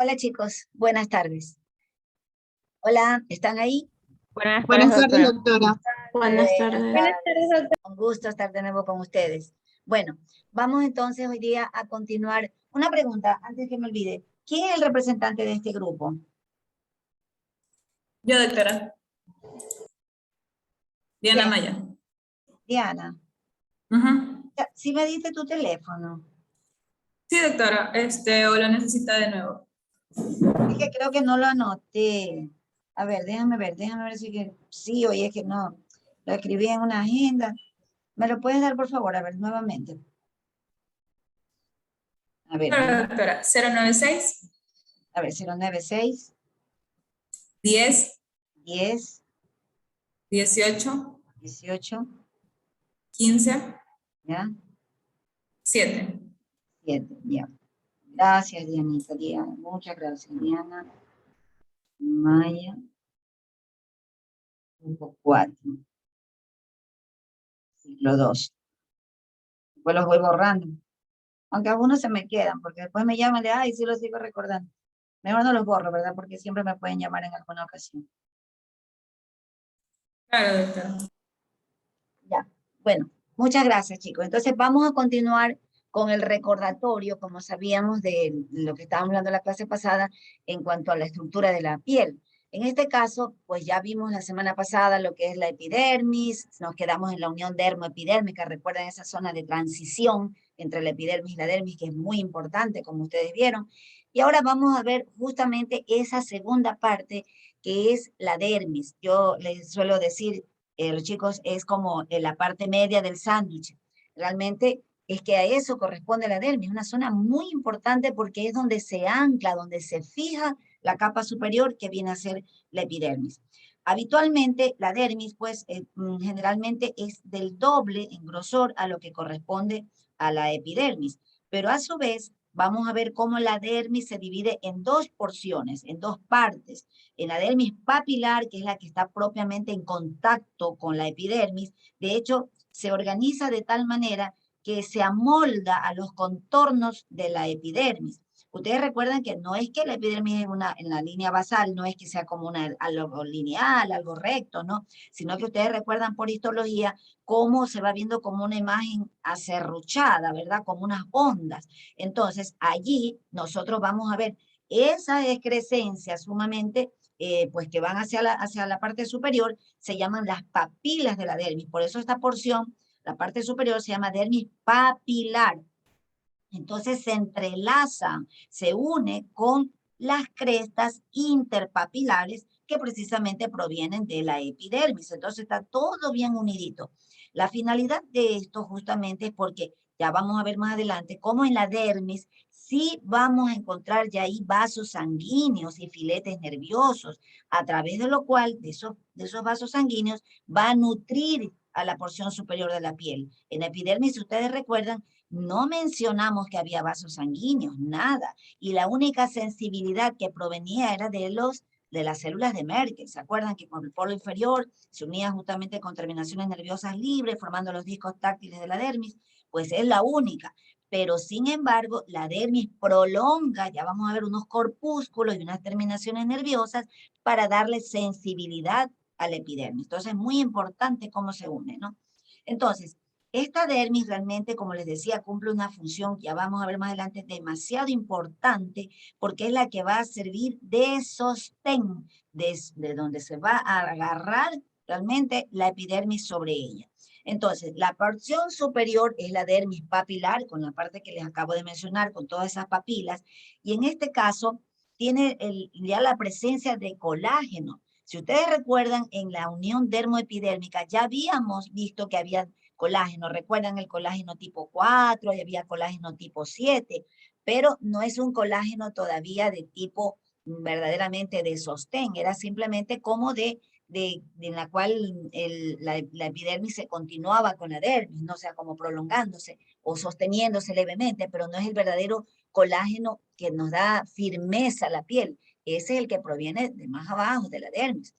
Hola chicos, buenas tardes. Hola, ¿están ahí? Buenas tardes, Buenas tardes, doctora. doctora. Buenas tardes. Buenas tardes, doctor. Un gusto estar de nuevo con ustedes. Bueno, vamos entonces hoy día a continuar. Una pregunta, antes que me olvide. ¿Quién es el representante de este grupo? Yo, doctora. Diana Bien, Maya. Diana. Ujú. Si me diste tu teléfono. Sí, doctora. ¿O lo necesita de nuevo? Es que creo que no lo anoté. A ver, déjame ver si que sí, oye, es que no. Lo escribí en una agenda. ¿Me lo puedes dar, por favor? A ver, nuevamente. A ver, Claro, doctora. 096 a ver, 096 10 10 18 18, 15 ¿ya? 7. 7, ya. Gracias, Dianita, Diana. Muchas gracias, Diana. Maya, grupo 4, ciclo 2. Después los voy borrando. Aunque algunos se me quedan, porque después me llaman de, ay, sí los sigo recordando. Mejor no los borro, ¿verdad? Porque siempre me pueden llamar en alguna ocasión. Claro, doctora. Ya. Bueno, muchas gracias, chicos. Entonces vamos a continuar con el recordatorio, como sabíamos de lo que estábamos hablando la clase pasada en cuanto a la estructura de la piel. En este caso, pues ya vimos la semana pasada lo que es la epidermis, nos quedamos en la unión dermoepidérmica, recuerden esa zona de transición entre la epidermis y la dermis, que es muy importante, como ustedes vieron. Y ahora vamos a ver justamente esa segunda parte, que es la dermis. Yo les suelo decir, los chicos, es como la parte media del sándwich. Realmente es que a eso corresponde la dermis, una zona muy importante porque es donde se ancla, donde se fija la capa superior que viene a ser la epidermis. Habitualmente la dermis, pues generalmente es del doble en grosor a lo que corresponde a la epidermis, pero a su vez vamos a ver cómo la dermis se divide en dos porciones, en dos partes. En la dermis papilar, que es la que está propiamente en contacto con la epidermis, de hecho, se organiza de tal manera que se amolda a los contornos de la epidermis. Ustedes recuerdan que no es que la epidermis en la línea basal, no es que sea como algo lineal, algo recto, ¿no? Sino que ustedes recuerdan por histología cómo se va viendo como una imagen acerruchada, ¿verdad? Como unas ondas. Entonces, allí nosotros vamos a ver esa excrescencia sumamente pues que van hacia la parte superior, se llaman las papilas de la dermis. Por eso esta porción, la parte superior, se llama dermis papilar. Entonces se entrelaza, se une con las crestas interpapilares que precisamente provienen de la epidermis. Entonces está todo bien unidito. La finalidad de esto justamente es porque ya vamos a ver más adelante cómo en la dermis sí vamos a encontrar ya ahí vasos sanguíneos y filetes nerviosos, a través de lo cual de esos vasos sanguíneos va a nutrir a la porción superior de la piel. En la epidermis, si ustedes recuerdan, no mencionamos que había vasos sanguíneos, nada. Y la única sensibilidad que provenía era de las células de Merkel. ¿Se acuerdan que con el polo inferior se unía justamente con terminaciones nerviosas libres, formando los discos táctiles de la dermis? Pues es la única. Pero sin embargo, la dermis prolonga, ya vamos a ver unos corpúsculos y unas terminaciones nerviosas para darle sensibilidad a la epidermis. Entonces es muy importante cómo se une, ¿no? Entonces, esta dermis realmente, como les decía, cumple una función que ya vamos a ver más adelante, demasiado importante, porque es la que va a servir de sostén, de donde se va a agarrar realmente la epidermis sobre ella. Entonces, la porción superior es la dermis papilar, con la parte que les acabo de mencionar, con todas esas papilas, y en este caso tiene ya la presencia de colágeno. Si ustedes recuerdan, en la unión dermoepidérmica ya habíamos visto que había colágeno. Recuerdan el colágeno tipo 4 y había colágeno tipo 7, pero no es un colágeno todavía de tipo verdaderamente de sostén, era simplemente como en la cual la epidermis se continuaba con la dermis, no, o sea, como prolongándose o sosteniéndose levemente, pero no es el verdadero colágeno que nos da firmeza a la piel. Ese es el que proviene de más abajo, de la dermis.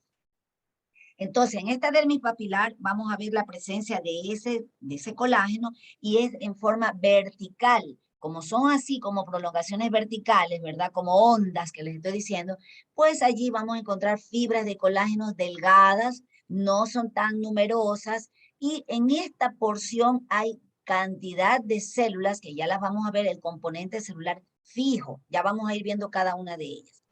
Entonces, en esta dermis papilar vamos a ver la presencia de ese colágeno y es en forma vertical, como son así como prolongaciones verticales, ¿verdad? Como ondas que les estoy diciendo, pues allí vamos a encontrar fibras de colágeno delgadas, no son tan numerosas, y en esta porción hay cantidad de células que ya las vamos a ver, el componente celular fijo, ya vamos a ir viendo cada una de ellas.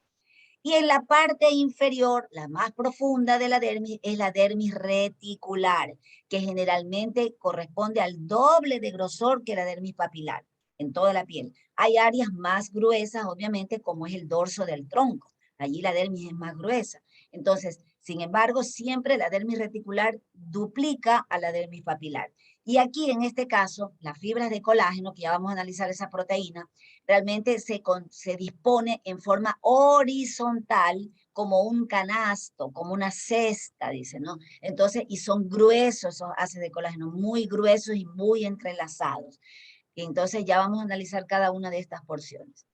Y en la parte inferior, la más profunda de la dermis, es la dermis reticular, que generalmente corresponde al doble de grosor que la dermis papilar en toda la piel. Hay áreas más gruesas, obviamente, como es el dorso del tronco. Allí la dermis es más gruesa. Entonces, sin embargo, siempre la dermis reticular duplica a la dermis papilar. Y aquí, en este caso, las fibras de colágeno, que ya vamos a analizar esa proteína, realmente se dispone en forma horizontal como un canasto, como una cesta, dice, ¿no? Entonces, y son gruesos esos haces de colágeno, muy gruesos y muy entrelazados. Y entonces ya vamos a analizar cada una de estas porciones.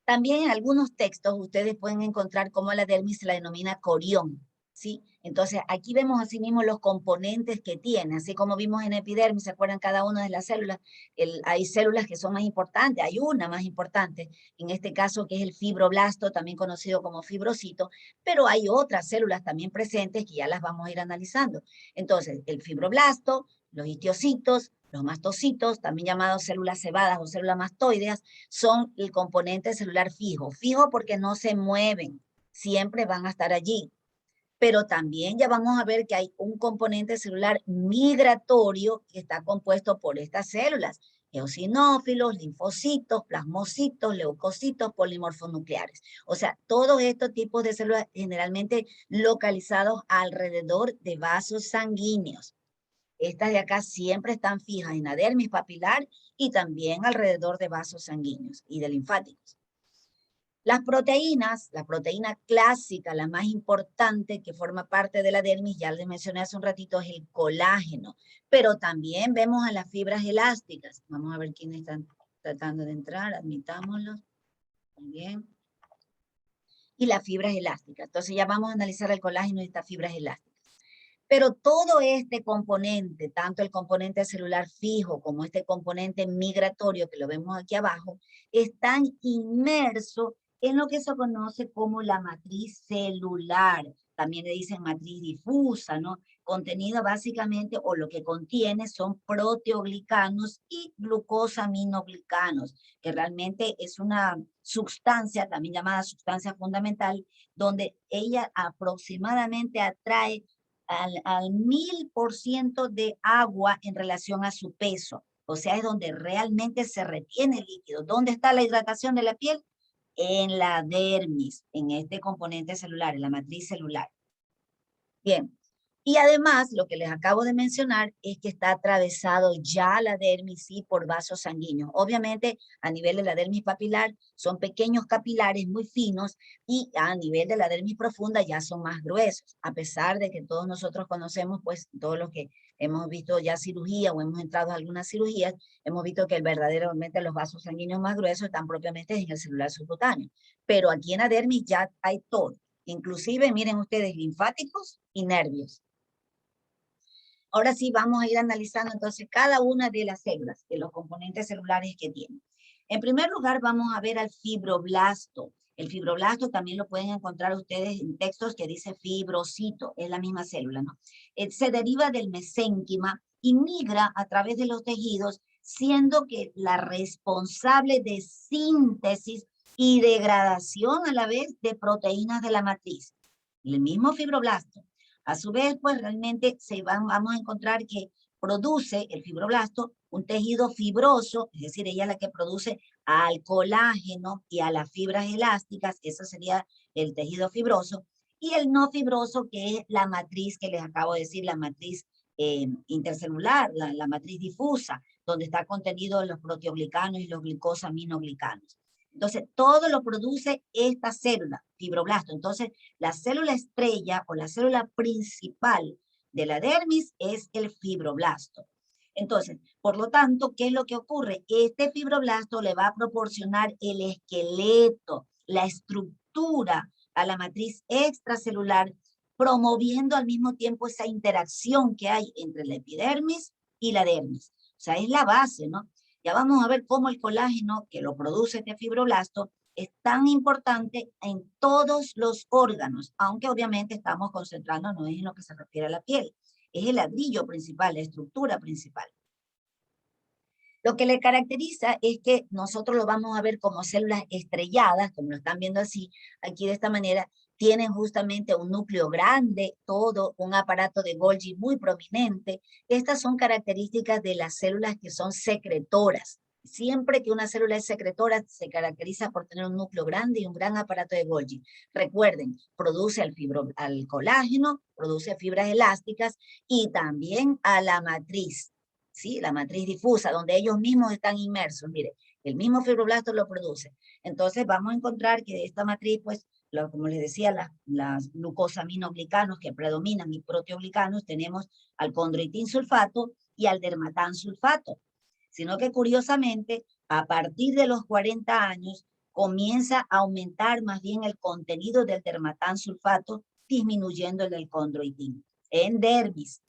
También en algunos textos ustedes pueden encontrar cómo la dermis se la denomina corión, ¿sí? Entonces aquí vemos asimismo los componentes que tiene, así como vimos en epidermis, ¿se acuerdan cada una de las células? Hay células que son más importantes, hay una más importante, en este caso que es el fibroblasto, también conocido como fibrocito, pero hay otras células también presentes que ya las vamos a ir analizando. Entonces, el fibroblasto, los histocitos, los mastocitos, también llamados células cebadas o células mastoideas, son el componente celular fijo. Fijo porque no se mueven, siempre van a estar allí. Pero también ya vamos a ver que hay un componente celular migratorio que está compuesto por estas células: eosinófilos, linfocitos, plasmocitos, leucocitos, polimorfonucleares. O sea, todos estos tipos de células generalmente localizados alrededor de vasos sanguíneos. Estas de acá siempre están fijas en la dermis papilar y también alrededor de vasos sanguíneos y de linfáticos. Las proteínas, la proteína clásica, la más importante que forma parte de la dermis, ya les mencioné hace un ratito, es el colágeno, pero también vemos a las fibras elásticas. Vamos a ver quiénes están tratando de entrar, admitámoslos. Muy bien. Y las fibras elásticas. Entonces ya vamos a analizar el colágeno y estas fibras elásticas. Pero todo este componente, tanto el componente celular fijo como este componente migratorio que lo vemos aquí abajo, están inmersos en lo que se conoce como la matriz celular. También le dicen matriz difusa, ¿no? Contenida básicamente, o lo que contiene, son proteoglicanos y glucosaminoglicanos, que realmente es una sustancia, también llamada sustancia fundamental, donde ella aproximadamente atrae al 1000% de agua en relación a su peso. O sea, es donde realmente se retiene el líquido. ¿Dónde está la hidratación de la piel? En la dermis, en este componente celular, en la matriz celular. Bien. Y además, lo que les acabo de mencionar es que está atravesado ya la dermis, sí, por vasos sanguíneos. Obviamente, a nivel de la dermis papilar, son pequeños capilares muy finos, y a nivel de la dermis profunda ya son más gruesos, a pesar de que todos nosotros conocemos, pues, todos los que hemos visto ya cirugía o hemos entrado a algunas cirugías, hemos visto que verdaderamente los vasos sanguíneos más gruesos están propiamente en el celular subcutáneo. Pero aquí en la dermis ya hay todo. Inclusive, miren ustedes, linfáticos y nervios. Ahora sí vamos a ir analizando entonces cada una de las células, de los componentes celulares que tienen. En primer lugar vamos a ver al fibroblasto. El fibroblasto también lo pueden encontrar ustedes en textos que dice fibrocito, es la misma célula, ¿no? Se deriva del mesénquima y migra a través de los tejidos, siendo que la responsable de síntesis y degradación a la vez de proteínas de la matriz. El mismo fibroblasto. A su vez, pues realmente vamos a encontrar que produce el fibroblasto un tejido fibroso, es decir, ella es la que produce al colágeno y a las fibras elásticas, eso sería el tejido fibroso, y el no fibroso, que es la matriz que les acabo de decir, la matriz intercelular, la matriz difusa, donde está contenido los proteoglicanos y los glicosaminoglicanos. Entonces, todo lo produce esta célula, fibroblasto. Entonces, la célula estrella o la célula principal de la dermis es el fibroblasto. Entonces, por lo tanto, ¿qué es lo que ocurre? Este fibroblasto le va a proporcionar el esqueleto, la estructura a la matriz extracelular, promoviendo al mismo tiempo esa interacción que hay entre la epidermis y la dermis. O sea, es la base, ¿no? Ya vamos a ver cómo el colágeno que lo produce este fibroblasto es tan importante en todos los órganos, aunque obviamente estamos concentrándonos en lo que se refiere a la piel. Es el ladrillo principal, la estructura principal. Lo que le caracteriza es que nosotros lo vamos a ver como células estrelladas, como lo están viendo así, aquí de esta manera, tienen justamente un núcleo grande, todo, un aparato de Golgi muy prominente. Estas son características de las células que son secretoras. Siempre que una célula es secretora, se caracteriza por tener un núcleo grande y un gran aparato de Golgi. Recuerden, produce al colágeno, produce fibras elásticas y también a la matriz. ¿Sí? La matriz difusa, donde ellos mismos están inmersos. Mire, el mismo fibroblasto lo produce. Entonces vamos a encontrar que de esta matriz, pues, como les decía, las glucosaminoglicanos que predominan y proteoglicanos, tenemos al condroitin sulfato y al dermatan sulfato. Sino que curiosamente, a partir de los 40 años, comienza a aumentar más bien el contenido del dermatan sulfato, disminuyendo el del condroitin. En dermis,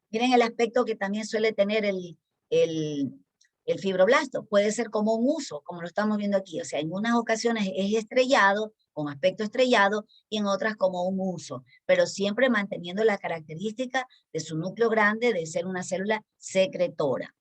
miren el aspecto que también suele tener el fibroblasto. Puede ser como un huso, como lo estamos viendo aquí. O sea, en unas ocasiones es estrellado, con aspecto estrellado, y en otras como un huso, pero siempre manteniendo la característica de su núcleo grande de ser una célula secretora.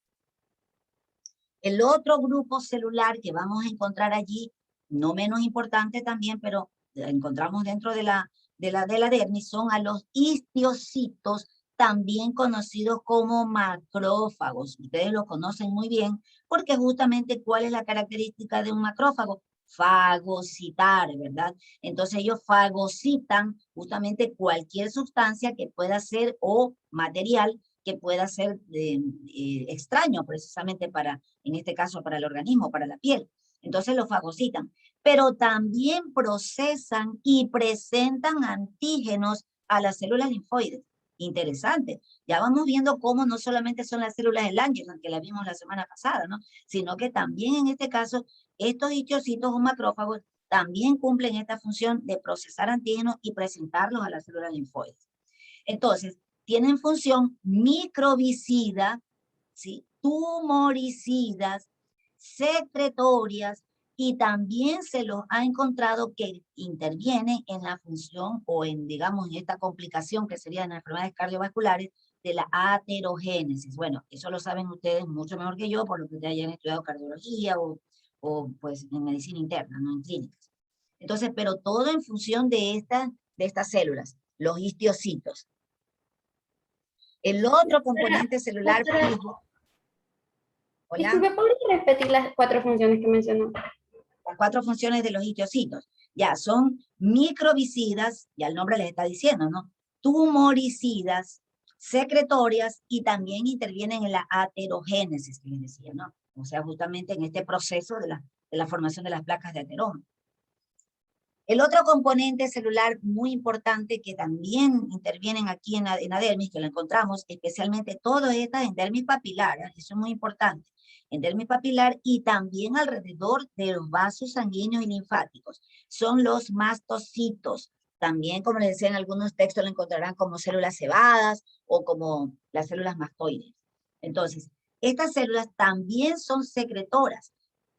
El otro grupo celular que vamos a encontrar allí, no menos importante también, pero encontramos dentro de la dermis, son a los histiocitos, también conocidos como macrófagos. Ustedes lo conocen muy bien, porque justamente, ¿cuál es la característica de un macrófago? Fagocitar, ¿verdad? Entonces ellos fagocitan justamente cualquier sustancia que pueda ser o material que pueda ser extraño precisamente para, en este caso, para el organismo, para la piel. Entonces lo fagocitan, pero también procesan y presentan antígenos a las células linfoides. Interesante. Ya vamos viendo cómo no solamente son las células del Langerhans, que la vimos la semana pasada, ¿no? Sino que también en este caso, estos histiocitos o macrófagos también cumplen esta función de procesar antígenos y presentarlos a las células linfoides. Entonces, tienen función microbicida, ¿sí? Tumoricidas, secretorias, y también se los ha encontrado que intervienen en la función o en, digamos, en esta complicación que serían las enfermedades cardiovasculares de la aterogénesis. Bueno, eso lo saben ustedes mucho mejor que yo, por lo que ya hayan estudiado cardiología o pues en medicina interna, no en clínicas. Entonces, pero todo en función de estas células, los histiocitos. El otro componente celular fijo. Hola. Disculpe, ¿podría repetir las 4 funciones que mencionó? Las 4 funciones de los histiocitos. Ya, son microbicidas, ya el nombre les está diciendo, ¿no? Tumoricidas, secretorias, y también intervienen en la aterogénesis, que les decía, ¿no? O sea, justamente en este proceso de la formación de las placas de ateroma. El otro componente celular muy importante que también intervienen aquí en la dermis, que lo encontramos, especialmente todas estas en dermis papilar, eso es muy importante, en dermis papilar y también alrededor de los vasos sanguíneos y linfáticos, son los mastocitos. También, como les decía en algunos textos, lo encontrarán como células cebadas o como las células mastoides. Entonces, estas células también son secretoras.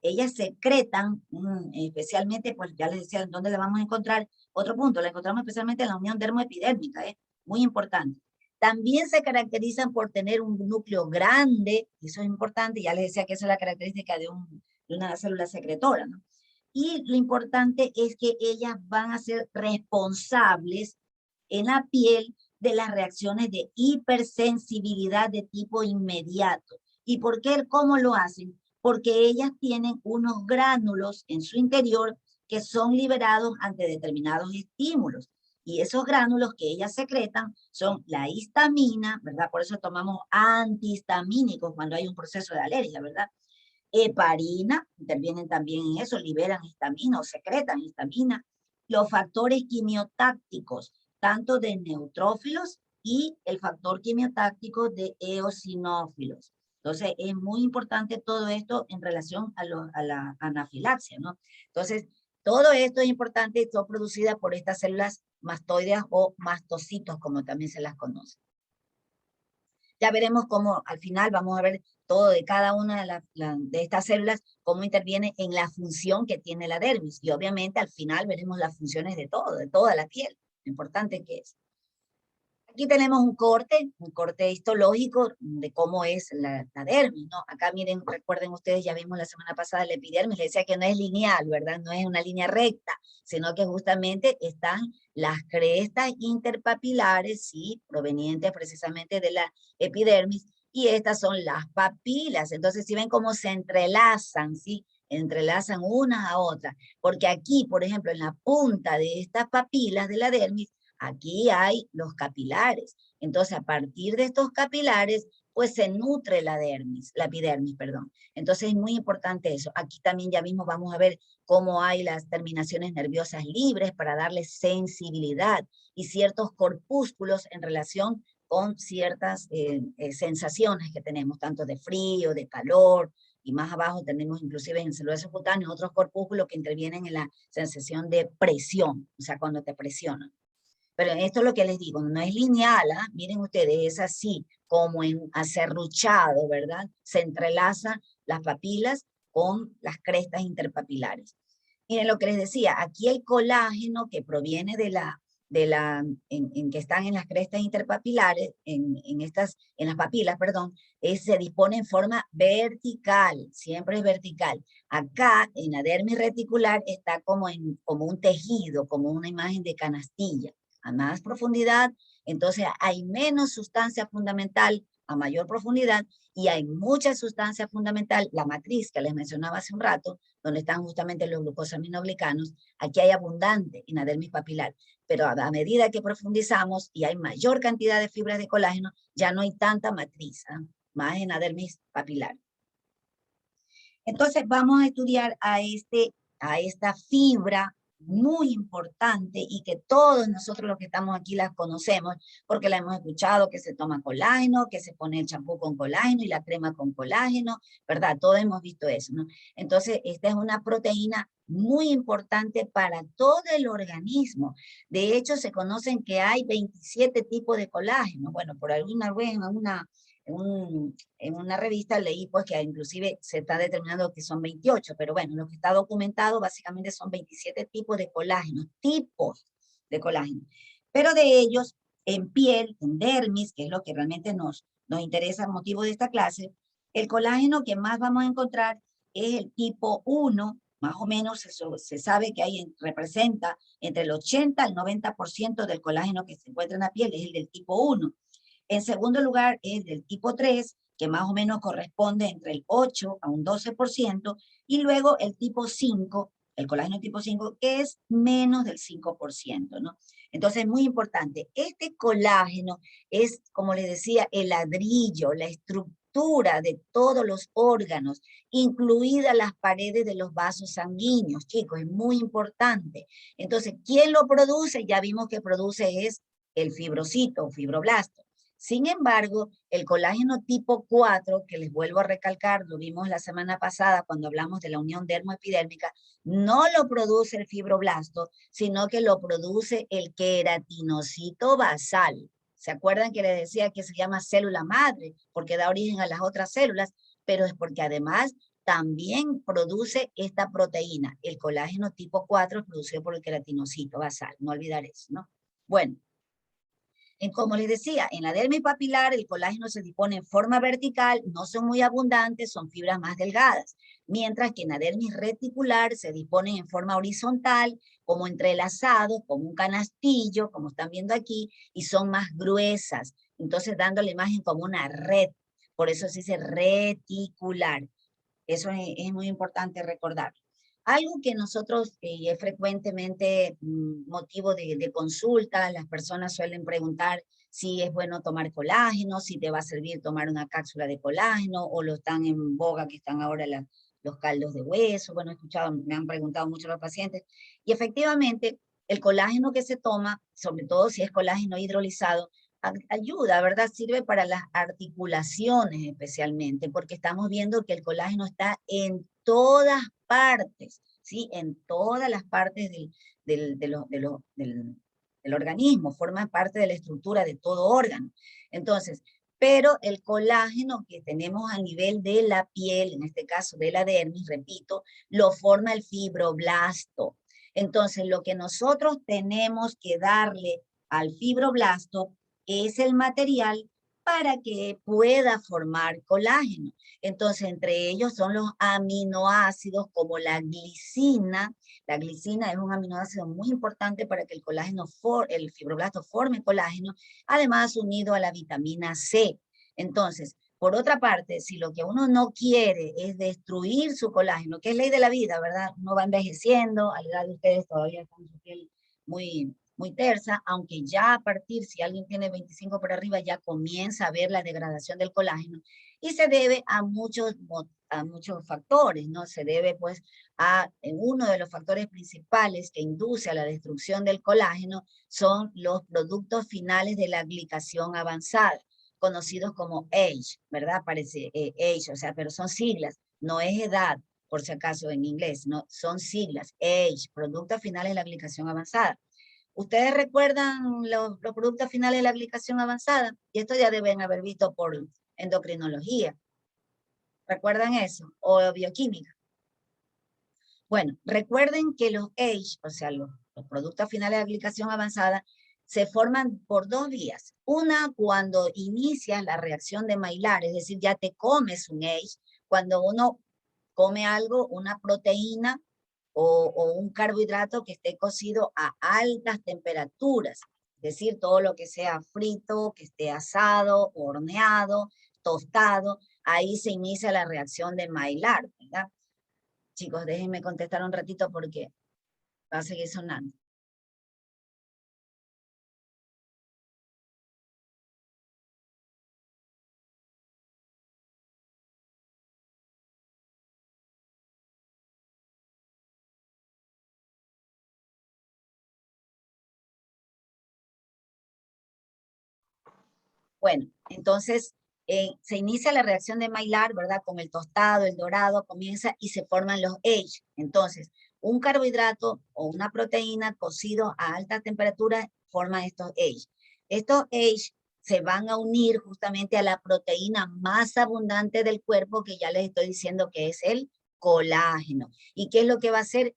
Ellas secretan, especialmente, pues ya les decía, ¿dónde la vamos a encontrar? Otro punto, la encontramos especialmente en la unión dermoepidérmica, muy importante. También se caracterizan por tener un núcleo grande, eso es importante, ya les decía que esa es la característica de una célula secretora, ¿no? Y lo importante es que ellas van a ser responsables en la piel de las reacciones de hipersensibilidad de tipo inmediato. ¿Y por qué? ¿Cómo lo hacen? Porque ellas tienen unos gránulos en su interior que son liberados ante determinados estímulos. Y esos gránulos que ellas secretan son la histamina, ¿verdad? Por eso tomamos antihistamínicos cuando hay un proceso de alergia, ¿verdad? Heparina, intervienen también en eso, liberan histamina o secretan histamina. Los factores quimiotácticos, tanto de neutrófilos y el factor quimiotáctico de eosinófilos. Entonces, es muy importante todo esto en relación a la anafilaxia, ¿no? Entonces, todo esto es importante y son producidas por estas células mastoideas o mastocitos, como también se las conoce. Ya veremos cómo al final vamos a ver todo de cada una de estas células, cómo interviene en la función que tiene la dermis. Y obviamente al final veremos las funciones de todo, de toda la piel, lo importante que es. Aquí tenemos un corte histológico de cómo es la dermis, ¿no? Acá miren, recuerden ustedes, ya vimos la semana pasada el epidermis, les decía que no es lineal, ¿verdad? No es una línea recta, sino que justamente están las crestas interpapilares, ¿sí? Provenientes precisamente de la epidermis, y estas son las papilas. Entonces, si ven cómo se entrelazan, ¿sí? Entrelazan unas a otras, porque aquí, por ejemplo, en la punta de estas papilas de la dermis, aquí hay los capilares. Entonces, a partir de estos capilares, pues se nutre la dermis, la epidermis, perdón. Entonces, es muy importante eso. Aquí también ya mismo vamos a ver cómo hay las terminaciones nerviosas libres para darle sensibilidad y ciertos corpúsculos en relación con ciertas sensaciones que tenemos, tanto de frío, de calor, y más abajo tenemos inclusive en celular subcutáneo otros corpúsculos que intervienen en la sensación de presión, o sea, cuando te presionan. Pero esto es lo que les digo, no es lineal, ¿ah? Miren ustedes, es así, como en acerruchado, ¿verdad? Se entrelazan las papilas con las crestas interpapilares. Miren lo que les decía, aquí el colágeno que proviene en que están en las crestas interpapilares, en las papilas, perdón, se dispone en forma vertical, siempre es vertical. Acá, en la dermis reticular, está como un tejido, como una imagen de canastilla. A más profundidad, entonces hay menos sustancia fundamental a mayor profundidad y hay mucha sustancia fundamental, la matriz que les mencionaba hace un rato, donde están justamente los glucosaminoglicanos, aquí hay abundante en la dermis papilar, pero a medida que profundizamos y hay mayor cantidad de fibras de colágeno, ya no hay tanta matriz, ¿eh? Más en la dermis papilar. Entonces vamos a estudiar a esta fibra muy importante y que todos nosotros los que estamos aquí las conocemos porque la hemos escuchado, que se toma colágeno, que se pone el champú con colágeno y la crema con colágeno, ¿verdad? Todos hemos visto eso, ¿no? Entonces, esta es una proteína muy importante para todo el organismo. De hecho, se conocen que hay 27 tipos de colágeno. Bueno, por alguna vez en una revista leí pues que inclusive se está determinando que son 28, pero bueno, lo que está documentado básicamente son 27 tipos de colágeno, pero de ellos en piel, en dermis, que es lo que realmente nos interesa, motivo de esta clase, el colágeno que más vamos a encontrar es el tipo 1, más o menos se sabe que representa entre el 80 al 90% del colágeno que se encuentra en la piel, es el del tipo 1. En segundo lugar, es del tipo 3, que más o menos corresponde entre el 8 a un 12%, y luego el tipo 5, el colágeno tipo 5, que es menos del 5%, ¿no? Entonces, es muy importante. Este colágeno es, como les decía, el ladrillo, la estructura de todos los órganos, incluidas las paredes de los vasos sanguíneos, chicos, es muy importante. Entonces, ¿quién lo produce? Ya vimos que produce es el fibrocito o fibroblasto. Sin embargo, el colágeno tipo 4, que les vuelvo a recalcar, lo vimos la semana pasada cuando hablamos de la unión dermoepidérmica, no lo produce el fibroblasto, sino que lo produce el queratinocito basal. ¿Se acuerdan que les decía que se llama célula madre? Porque da origen a las otras células, pero es porque además también produce esta proteína. El colágeno tipo 4 es producido por el queratinocito basal, no olvidar eso, ¿no? Bueno. Como les decía, en la dermis papilar el colágeno se dispone en forma vertical, no son muy abundantes, son fibras más delgadas, mientras que en la dermis reticular se dispone en forma horizontal, como entrelazados, como un canastillo, como están viendo aquí, y son más gruesas, entonces dando la imagen como una red, por eso se dice reticular. Eso es muy importante recordar. Algo que nosotros es frecuentemente motivo de consulta, las personas suelen preguntar si es bueno tomar colágeno, si te va a servir tomar una cápsula de colágeno, o lo están en boga que están ahora los caldos de hueso. Bueno, he escuchado, me han preguntado mucho los pacientes, y efectivamente el colágeno que se toma, sobre todo si es colágeno hidrolizado, ayuda, ¿verdad? Sirve para las articulaciones especialmente, porque estamos viendo que el colágeno está en todas partes, ¿sí? En todas las partes del organismo, forma parte de la estructura de todo órgano. Entonces, pero el colágeno que tenemos a nivel de la piel, en este caso de la dermis, repito, lo forma el fibroblasto. Entonces, lo que nosotros tenemos que darle al fibroblasto es el material para que pueda formar colágeno. Entonces, entre ellos son los aminoácidos como la glicina. La glicina es un aminoácido muy importante para que el colágeno, el fibroblasto forme colágeno, además unido a la vitamina C. Entonces, por otra parte, si lo que uno no quiere es destruir su colágeno, que es ley de la vida, ¿verdad? Uno va envejeciendo, a la edad de ustedes todavía están su piel muy tersa, aunque ya a partir, si alguien tiene 25 por arriba, ya comienza a ver la degradación del colágeno, y se debe a muchos factores, ¿no? Se debe pues a uno de los factores principales que induce a la destrucción del colágeno son los productos finales de la glicación avanzada, conocidos como age, ¿verdad? Parece age, o sea, pero son siglas, no es edad, por si acaso en inglés, no, son siglas, age, productos finales de la glicación avanzada. ¿Ustedes recuerdan los productos finales de la glicación avanzada? Y esto ya deben haber visto por endocrinología. ¿Recuerdan eso? O bioquímica. Bueno, recuerden que los age, o sea, los productos finales de la glicación avanzada, se forman por dos vías. Una, cuando inicias la reacción de Maillard, es decir, ya te comes un age, cuando uno come algo, una proteína o un carbohidrato que esté cocido a altas temperaturas, es decir, todo lo que sea frito, que esté asado, horneado, tostado, ahí se inicia la reacción de Maillard, ¿verdad? Chicos, déjenme contestar un ratito porque va a seguir sonando. Bueno, entonces se inicia la reacción de Maillard, ¿verdad? Con el tostado, el dorado, comienza y se forman los age. Entonces, un carbohidrato o una proteína cocido a alta temperatura forma estos age. Estos age se van a unir justamente a la proteína más abundante del cuerpo, que ya les estoy diciendo que es el colágeno. ¿Y qué es lo que va a hacer?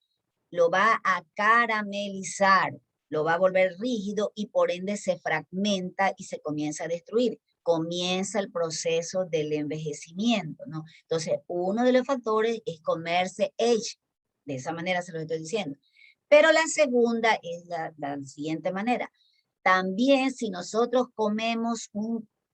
Lo va a caramelizar, lo va a volver rígido y por ende se fragmenta y se comienza a destruir. Comienza el proceso del envejecimiento, ¿no? Entonces, uno de los factores es comerse age. De esa manera se lo estoy diciendo. Pero la segunda es la siguiente manera. También si nosotros comemos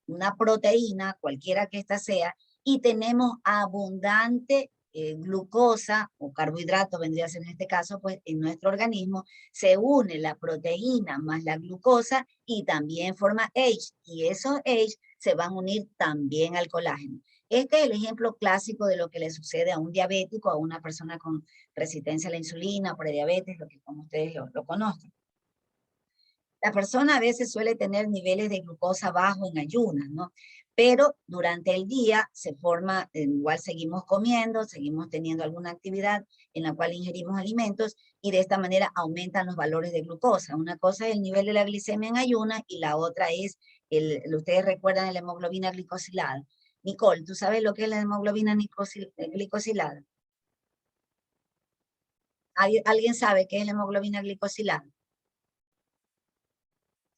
una proteína, cualquiera que ésta sea, y tenemos abundante glucosa o carbohidrato, vendría a ser en este caso, pues en nuestro organismo se une la proteína más la glucosa y también forma age, y esos age se van a unir también al colágeno. Este es el ejemplo clásico de lo que le sucede a un diabético, a una persona con resistencia a la insulina, prediabetes, lo que como ustedes lo conocen. La persona a veces suele tener niveles de glucosa bajo en ayunas, ¿no? Pero durante el día se forma, igual seguimos comiendo, seguimos teniendo alguna actividad en la cual ingerimos alimentos y de esta manera aumentan los valores de glucosa. Una cosa es el nivel de la glicemia en ayunas y la otra es, ustedes recuerdan la hemoglobina glicosilada. Nicole, ¿tú sabes lo que es la hemoglobina glicosilada? ¿Alguien sabe qué es la hemoglobina glicosilada?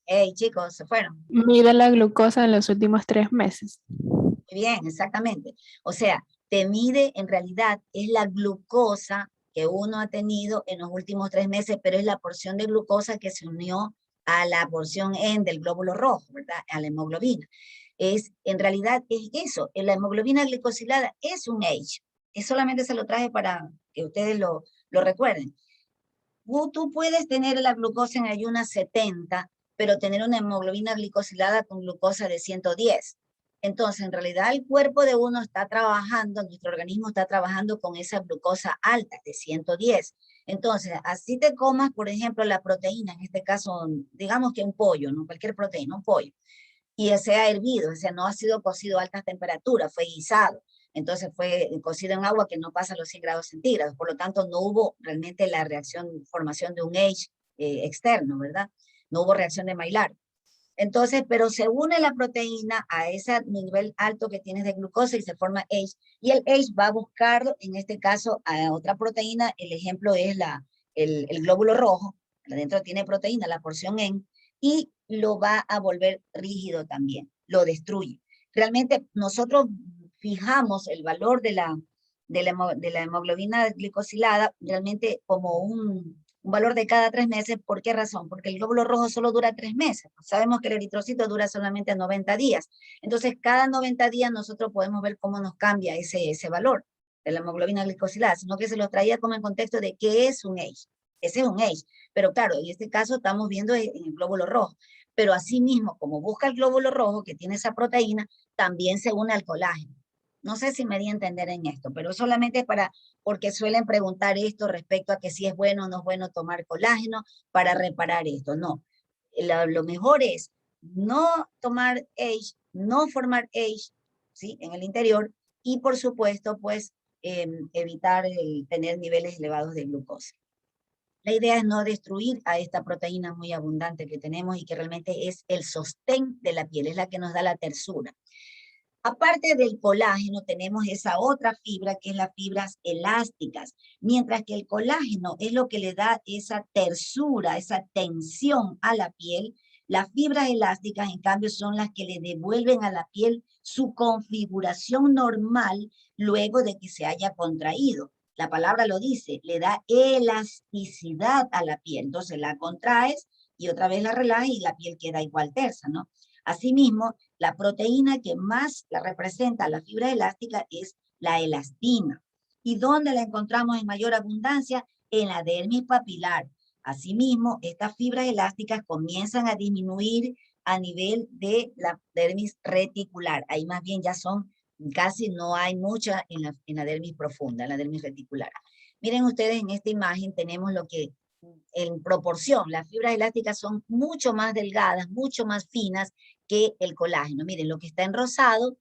Hey, chicos, se fueron. Mide la glucosa en los últimos 3 meses. Muy bien, exactamente. O sea, te mide, en realidad, es la glucosa que uno ha tenido en los últimos 3 meses, pero es la porción de glucosa que se unió a la porción N del glóbulo rojo, ¿verdad? A la hemoglobina. En realidad es eso, la hemoglobina glicosilada es un age. Es solamente se lo traje para que ustedes lo recuerden. Tú puedes tener la glucosa en ayunas 70, pero tener una hemoglobina glicosilada con glucosa de 110. Entonces, en realidad el cuerpo de uno está trabajando, nuestro organismo está trabajando con esa glucosa alta de 110. Entonces, así te comas, por ejemplo, la proteína, en este caso, digamos que un pollo, no cualquier proteína, un pollo, y sea hervido, o sea, no ha sido cocido a altas temperaturas, fue guisado. Entonces fue cocido en agua que no pasa los 100 grados centígrados, por lo tanto no hubo realmente la formación de un age externo, ¿verdad? No hubo reacción de Maillard. Entonces, pero se une la proteína a ese nivel alto que tienes de glucosa y se forma H. Y el H va a buscar, en este caso, a otra proteína. El ejemplo es el glóbulo rojo. Adentro tiene proteína, la porción N, y lo va a volver rígido también. Lo destruye. Realmente nosotros fijamos el valor de la hemoglobina glicosilada realmente como un valor de cada 3 meses. ¿Por qué razón? Porque el glóbulo rojo solo dura 3 meses. Sabemos que el eritrocito dura solamente 90 días. Entonces, cada 90 días nosotros podemos ver cómo nos cambia ese valor de la hemoglobina glicosilada, sino que se lo traía como en contexto de qué es un H. Ese es un H. Pero claro, en este caso estamos viendo en el glóbulo rojo. Pero asimismo, como busca el glóbulo rojo que tiene esa proteína, también se une al colágeno. No sé si me di a entender en esto, pero solamente porque suelen preguntar esto respecto a que si es bueno o no es bueno tomar colágeno para reparar esto. No, lo mejor es no tomar H, no formar H, ¿sí? En el interior, y por supuesto, pues, evitar tener niveles elevados de glucosa. La idea es no destruir a esta proteína muy abundante que tenemos y que realmente es el sostén de la piel, es la que nos da la tersura. Aparte del colágeno, tenemos esa otra fibra que es las fibras elásticas, mientras que el colágeno es lo que le da esa tersura, esa tensión a la piel. Las fibras elásticas, en cambio, son las que le devuelven a la piel su configuración normal luego de que se haya contraído. La palabra lo dice, le da elasticidad a la piel. Entonces la contraes y otra vez la relajas y la piel queda igual tersa, ¿no? Asimismo, la proteína que más la representa la fibra elástica es la elastina. ¿Y dónde la encontramos en mayor abundancia? En la dermis papilar. Asimismo, estas fibras elásticas comienzan a disminuir a nivel de la dermis reticular. Ahí más bien ya son, casi no hay mucha en la dermis profunda, en la dermis reticular. Miren ustedes, en esta imagen tenemos lo que en proporción, las fibras elásticas son mucho más delgadas, mucho más finas que el colágeno. Miren, lo que está en rosado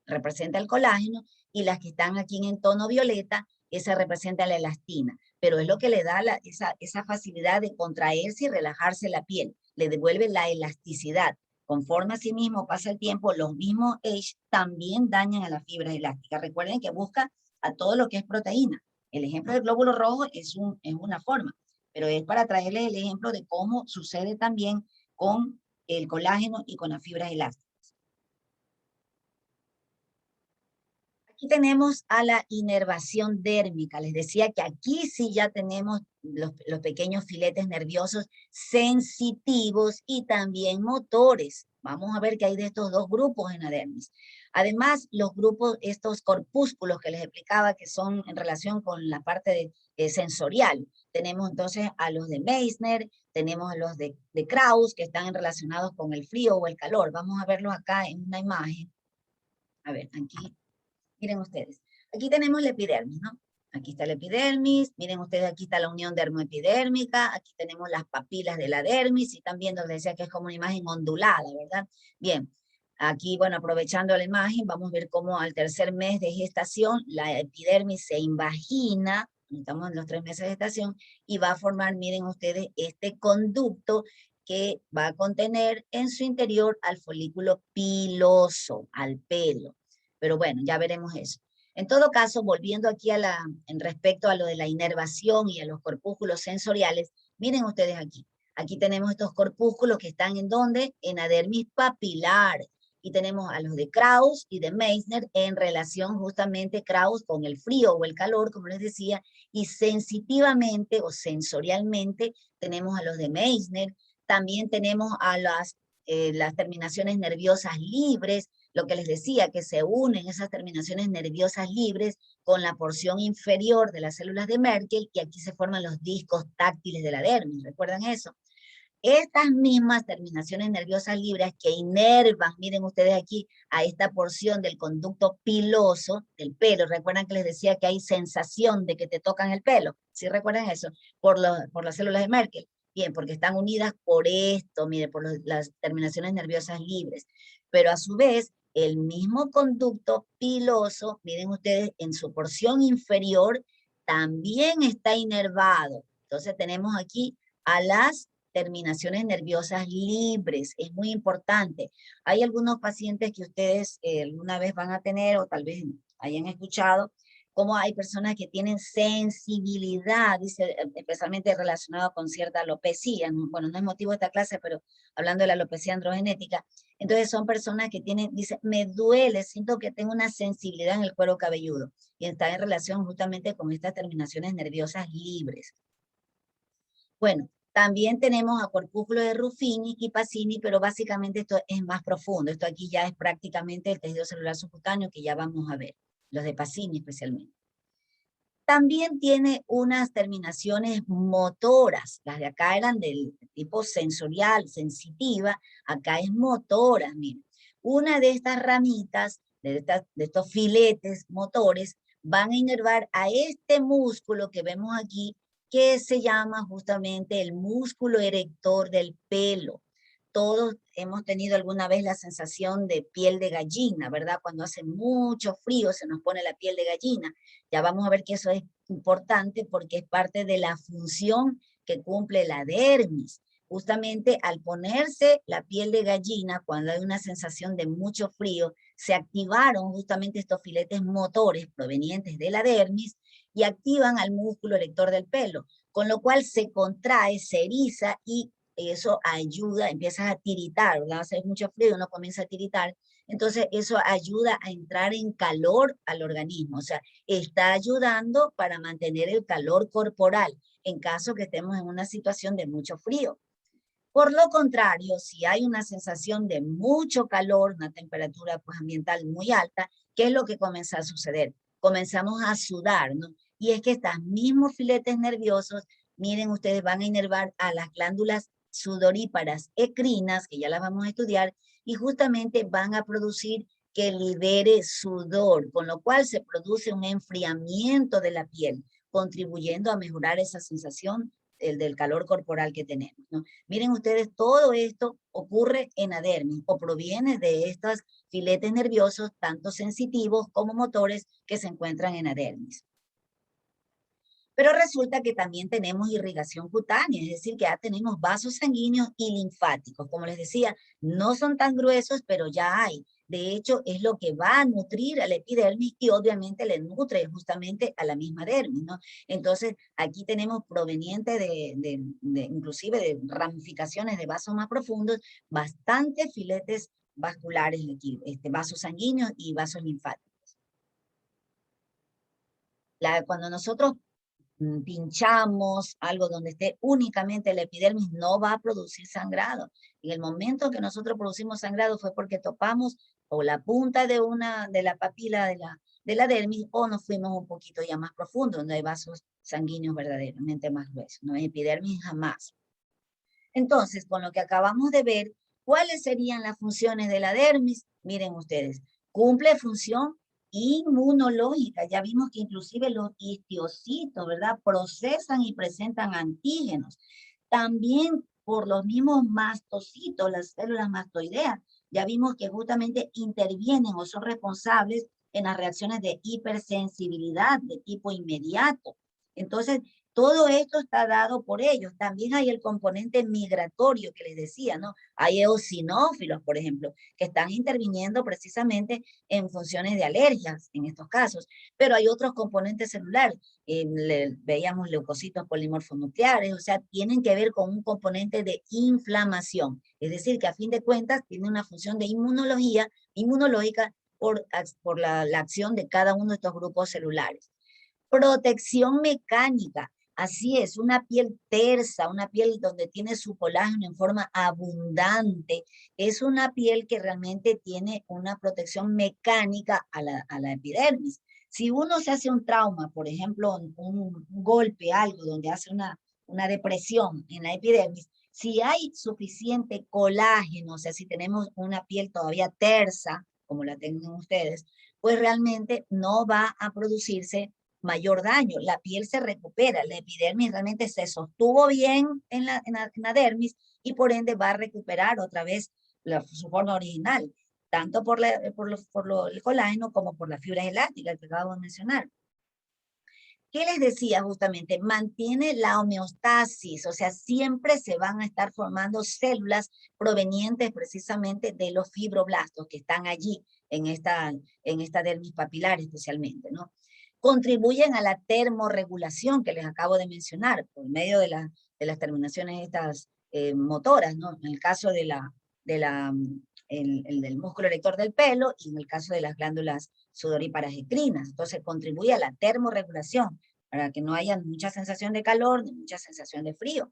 representa el colágeno y las que están aquí en tono violeta, esa representa la elastina. Pero es lo que le da esa facilidad de contraerse y relajarse la piel. Le devuelve la elasticidad. Conforme a sí mismo pasa el tiempo, los mismos H también dañan a las fibras elásticas. Recuerden que busca a todo lo que es proteína. El ejemplo del glóbulo rojo es una forma, pero es para traerles el ejemplo de cómo sucede también con el colágeno y con las fibras elásticas. Aquí tenemos a la inervación dérmica. Les decía que aquí sí ya tenemos los pequeños filetes nerviosos sensitivos y también motores. Vamos a ver qué hay de estos dos grupos en la dermis. Además, los grupos, estos corpúsculos que les explicaba que son en relación con la parte sensorial. Tenemos entonces a los de Meissner, tenemos a los de Krauss que están relacionados con el frío o el calor. Vamos a verlos acá en una imagen. A ver, aquí. Miren ustedes, aquí tenemos la epidermis, ¿no? Aquí está la epidermis, miren ustedes, aquí está la unión dermoepidérmica, aquí tenemos las papilas de la dermis, y están viendo, les decía que es como una imagen ondulada, ¿verdad? Bien, aquí, bueno, aprovechando la imagen, vamos a ver cómo al tercer mes de gestación, la epidermis se invagina, estamos en los 3 meses de gestación, y va a formar, miren ustedes, este conducto que va a contener en su interior al folículo piloso, al pelo. Pero bueno, ya veremos eso. En todo caso, volviendo aquí en respecto a lo de la inervación y a los corpúsculos sensoriales, miren ustedes aquí. Aquí tenemos estos corpúsculos que están ¿en dónde? En la dermis papilar. Y tenemos a los de Krauss y de Meissner en relación justamente Krauss con el frío o el calor, como les decía, y sensitivamente o sensorialmente tenemos a los de Meissner. También tenemos a las terminaciones nerviosas libres, lo que les decía, que se unen esas terminaciones nerviosas libres con la porción inferior de las células de Merkel, y aquí se forman los discos táctiles de la dermis. ¿Recuerdan eso? Estas mismas terminaciones nerviosas libres que inervan, miren ustedes aquí, a esta porción del conducto piloso del pelo. ¿Recuerdan que les decía que hay sensación de que te tocan el pelo? ¿Sí recuerdan eso? Por las células de Merkel. Bien, porque están unidas por esto, mire, por las terminaciones nerviosas libres. Pero a su vez, el mismo conducto piloso, miren ustedes, en su porción inferior, también está inervado. Entonces tenemos aquí a las terminaciones nerviosas libres, es muy importante. Hay algunos pacientes que ustedes alguna vez van a tener o tal vez hayan escuchado, como hay personas que tienen sensibilidad, dice, especialmente relacionado con cierta alopecia, ¿no? Bueno, no es motivo de esta clase, pero hablando de la alopecia androgenética, entonces son personas que tienen, dice, me duele, siento que tengo una sensibilidad en el cuero cabelludo, y está en relación justamente con estas terminaciones nerviosas libres. Bueno, también tenemos a corpúsculos de Ruffini y Pacini, pero básicamente esto es más profundo. Esto aquí ya es prácticamente el tejido celular subcutáneo que ya vamos a ver, los de Pacini especialmente. También tiene unas terminaciones motoras. Las de acá eran del tipo sensorial, sensitiva. Acá es motora, miren. Una de estas ramitas, de estos filetes motores, van a inervar a este músculo que vemos aquí, que se llama justamente el músculo erector del pelo. Todos hemos tenido alguna vez la sensación de piel de gallina, ¿verdad? Cuando hace mucho frío se nos pone la piel de gallina. Ya vamos a ver que eso es importante porque es parte de la función que cumple la dermis. Justamente al ponerse la piel de gallina, cuando hay una sensación de mucho frío, se activaron justamente estos filetes motores provenientes de la dermis y activan al músculo erector del pelo, con lo cual se contrae, se eriza y eso ayuda, empiezas a tiritar, ¿verdad? Hace mucho frío, uno comienza a tiritar, entonces eso ayuda a entrar en calor al organismo, o sea, está ayudando para mantener el calor corporal en caso que estemos en una situación de mucho frío. Por lo contrario, si hay una sensación de mucho calor, una temperatura pues, ambiental muy alta, ¿qué es lo que comienza a suceder? Comenzamos a sudar, ¿no? Y es que estos mismos filetes nerviosos, miren, ustedes van a inervar a las glándulas sudoríparas ecrinas, que ya las vamos a estudiar, y justamente van a producir que libere sudor, con lo cual se produce un enfriamiento de la piel, contribuyendo a mejorar esa sensación del calor corporal que tenemos, ¿no? Miren ustedes, todo esto ocurre en la dermis o proviene de estos filetes nerviosos, tanto sensitivos como motores, que se encuentran en la dermis. Pero resulta que también tenemos irrigación cutánea, es decir, que ya tenemos vasos sanguíneos y linfáticos. Como les decía, no son tan gruesos, pero ya hay. De hecho, es lo que va a nutrir a la epidermis y obviamente le nutre justamente a la misma dermis, ¿no? Entonces, aquí tenemos proveniente inclusive de ramificaciones de vasos más profundos, bastantes filetes vasculares aquí, vasos sanguíneos y vasos linfáticos. Cuando nosotros pinchamos algo donde esté únicamente la epidermis, no va a producir sangrado. En el momento que nosotros producimos sangrado fue porque topamos o la punta de la papila de la dermis o nos fuimos un poquito ya más profundo, donde hay vasos sanguíneos verdaderamente más gruesos. No hay epidermis jamás. Entonces, con lo que acabamos de ver, ¿cuáles serían las funciones de la dermis? Miren ustedes, cumple función inmunológica. Ya vimos que inclusive los histiocytos, ¿verdad? Procesan y presentan antígenos. También por los mismos mastocitos, las células mastoideas, ya vimos que justamente intervienen o son responsables en las reacciones de hipersensibilidad de tipo inmediato. Entonces, todo esto está dado por ellos. También hay el componente migratorio que les decía, ¿no? Hay eosinófilos, por ejemplo, que están interviniendo precisamente en funciones de alergias en estos casos. Pero hay otros componentes celulares. Veíamos leucocitos polimorfonucleares, o sea, tienen que ver con un componente de inflamación. Es decir, que a fin de cuentas tiene una función de inmunológica por la acción de cada uno de estos grupos celulares. Protección mecánica. Así es, una piel tersa, una piel donde tiene su colágeno en forma abundante, es una piel que realmente tiene una protección mecánica a la epidermis. Si uno se hace un trauma, por ejemplo, un golpe, algo donde hace una depresión en la epidermis, si hay suficiente colágeno, o sea, si tenemos una piel todavía tersa, como la tienen ustedes, pues realmente no va a producirse mayor daño, la piel se recupera, la epidermis realmente se sostuvo bien en la dermis y por ende va a recuperar otra vez su forma original, tanto por el colágeno como por las fibras elásticas que acabo de mencionar. ¿Qué les decía justamente? Mantiene la homeostasis, o sea, siempre se van a estar formando células provenientes precisamente de los fibroblastos que están allí en esta dermis papilar especialmente, ¿no? Contribuyen a la termorregulación que les acabo de mencionar por medio de las terminaciones estas motoras, ¿no? En el caso del músculo erector del pelo y en el caso de las glándulas sudoríparas encrinas. Entonces contribuye a la termorregulación para que no haya mucha sensación de calor ni mucha sensación de frío.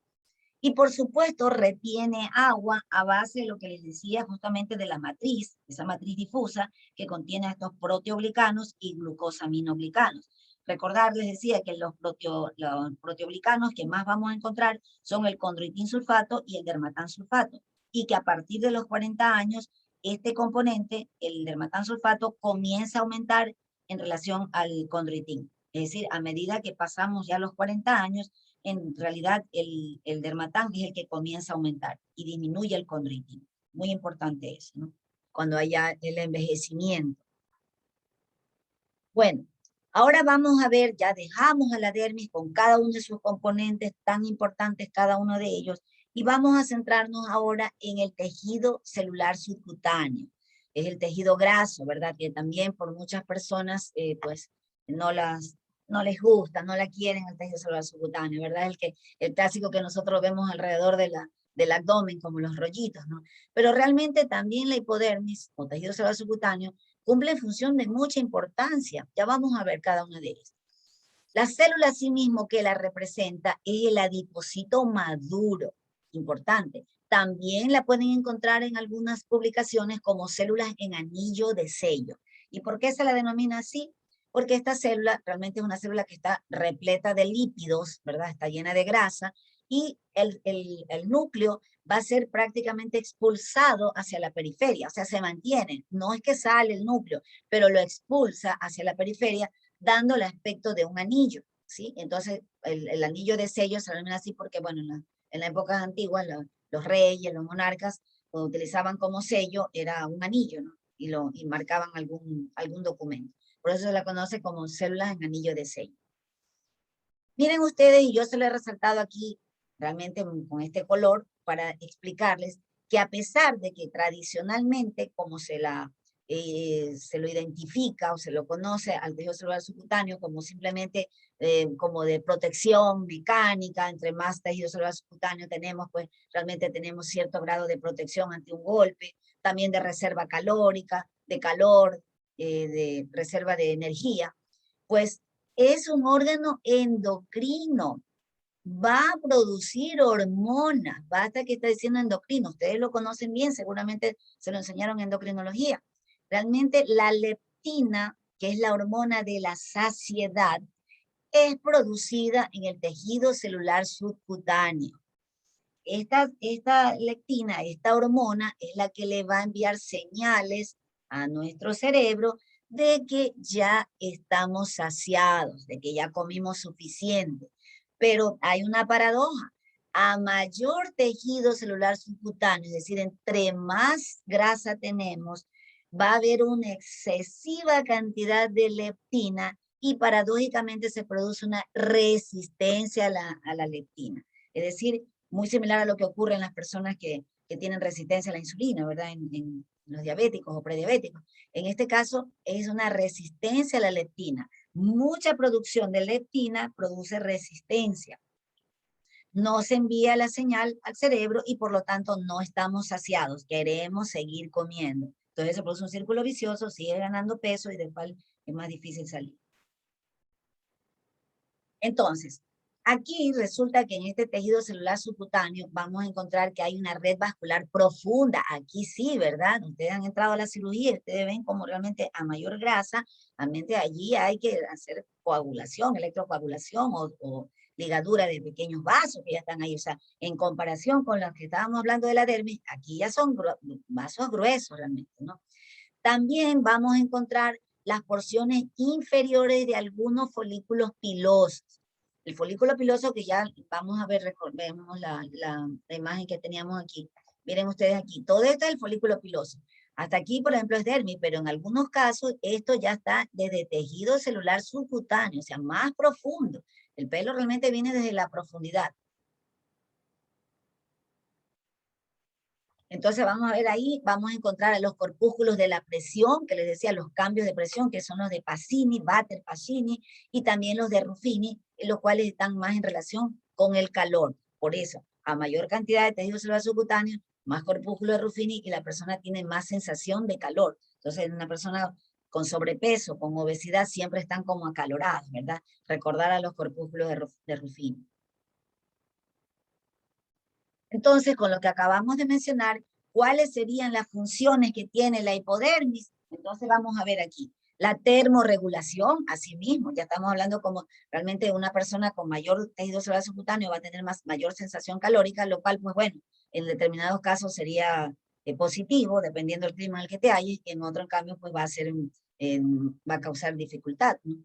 Y por supuesto retiene agua a base de lo que les decía justamente de la matriz, esa matriz difusa que contiene estos proteoglicanos y glucosaminoglicanos. Recordar, les decía que los proteoglicanos que más vamos a encontrar son el condroitin sulfato y el dermatan sulfato, y que a partir de los 40 años este componente, el dermatan sulfato, comienza a aumentar en relación al condroitin. Es decir, a medida que pasamos ya los 40 años, en realidad el dermatán es el que comienza a aumentar y disminuye el condroitin. Muy importante eso, ¿no? Cuando haya el envejecimiento. Bueno, ahora vamos a ver, ya dejamos a la dermis con cada uno de sus componentes tan importantes, cada uno de ellos, y vamos a centrarnos ahora en el tejido celular subcutáneo. Es el tejido graso, ¿verdad? Que también por muchas personas, pues, no les gusta, no la quieren el tejido celular subcutáneo, ¿verdad? El clásico que nosotros vemos alrededor del abdomen, como los rollitos, ¿no? Pero realmente también la hipodermis, o tejido celular subcutáneo, cumple función de mucha importancia. Ya vamos a ver cada una de ellas. La célula sí mismo que la representa es el adipocito maduro, importante. También la pueden encontrar en algunas publicaciones como células en anillo de sello. ¿Y por qué se la denomina así? Porque esta célula realmente es una célula que está repleta de lípidos, ¿verdad? Está llena de grasa, y el núcleo va a ser prácticamente expulsado hacia la periferia, o sea, se mantiene. No es que sale el núcleo, pero lo expulsa hacia la periferia, dando el aspecto de un anillo, ¿sí? Entonces, el anillo de sello se denomina así porque, bueno, en la época antiguas, los reyes, los monarcas, lo utilizaban como sello, era un anillo, ¿no? Y marcaban algún documento. Por eso se la conoce como células en anillo de sello. Miren ustedes, y yo se lo he resaltado aquí, realmente con este color, para explicarles que a pesar de que tradicionalmente, como se lo identifica o se lo conoce al tejido celular subcutáneo como simplemente como de protección mecánica, entre más tejido celular subcutáneo tenemos, pues realmente tenemos cierto grado de protección ante un golpe, también de reserva calórica, de calor, de reserva de energía, pues es un órgano endocrino, va a producir hormonas, basta que está diciendo endocrino, ustedes lo conocen bien, seguramente se lo enseñaron en endocrinología. Realmente la leptina, que es la hormona de la saciedad, es producida en el tejido celular subcutáneo. Esta leptina, esta hormona, es la que le va a enviar señales a nuestro cerebro de que ya estamos saciados, de que ya comimos suficiente. Pero hay una paradoja. A mayor tejido celular subcutáneo, es decir, entre más grasa tenemos, va a haber una excesiva cantidad de leptina y paradójicamente se produce una resistencia a la leptina. Es decir, muy similar a lo que ocurre en las personas que tienen resistencia a la insulina, ¿verdad? En los diabéticos o prediabéticos. En este caso es una resistencia a la leptina. Mucha producción de leptina produce resistencia. No se envía la señal al cerebro y por lo tanto no estamos saciados, queremos seguir comiendo. Entonces se produce un círculo vicioso, sigue ganando peso y del cual es más difícil salir. Entonces, aquí resulta que en este tejido celular subcutáneo vamos a encontrar que hay una red vascular profunda. Aquí sí, ¿verdad? Ustedes han entrado a la cirugía, ustedes ven como realmente a mayor grasa, realmente allí hay que hacer coagulación, electrocoagulación o ligadura de pequeños vasos que ya están ahí. O sea, en comparación con los que estábamos hablando de la dermis, aquí ya son vasos gruesos realmente, ¿no? También vamos a encontrar las porciones inferiores de algunos folículos pilosos. El folículo piloso que ya vamos a ver, vemos la imagen que teníamos aquí. Miren ustedes aquí, todo esto es el folículo piloso. Hasta aquí, por ejemplo, es dermis, pero en algunos casos esto ya está desde tejido celular subcutáneo, o sea, más profundo. El pelo realmente viene desde la profundidad. Entonces vamos a ver ahí, vamos a encontrar los corpúsculos de la presión, que les decía, los cambios de presión, que son los de Pacini, Vater, Pacini, y también los de Ruffini, los cuales están más en relación con el calor. Por eso, a mayor cantidad de tejido celular subcutáneo, más corpúsculo de Ruffini y la persona tiene más sensación de calor. Entonces, una persona con sobrepeso, con obesidad, siempre están como acalorados, ¿verdad? Recordar a los corpúsculos de Ruffini. Entonces, con lo que acabamos de mencionar, ¿cuáles serían las funciones que tiene la hipodermis? Entonces vamos a ver aquí. La termorregulación, asimismo, ya estamos hablando como realmente una persona con mayor tejido celular subcutáneo va a tener mayor sensación calórica, lo cual, pues bueno, en determinados casos sería positivo, dependiendo del clima en el que te halles, y en otro, en cambio, pues va a ser, va a causar dificultad, ¿no?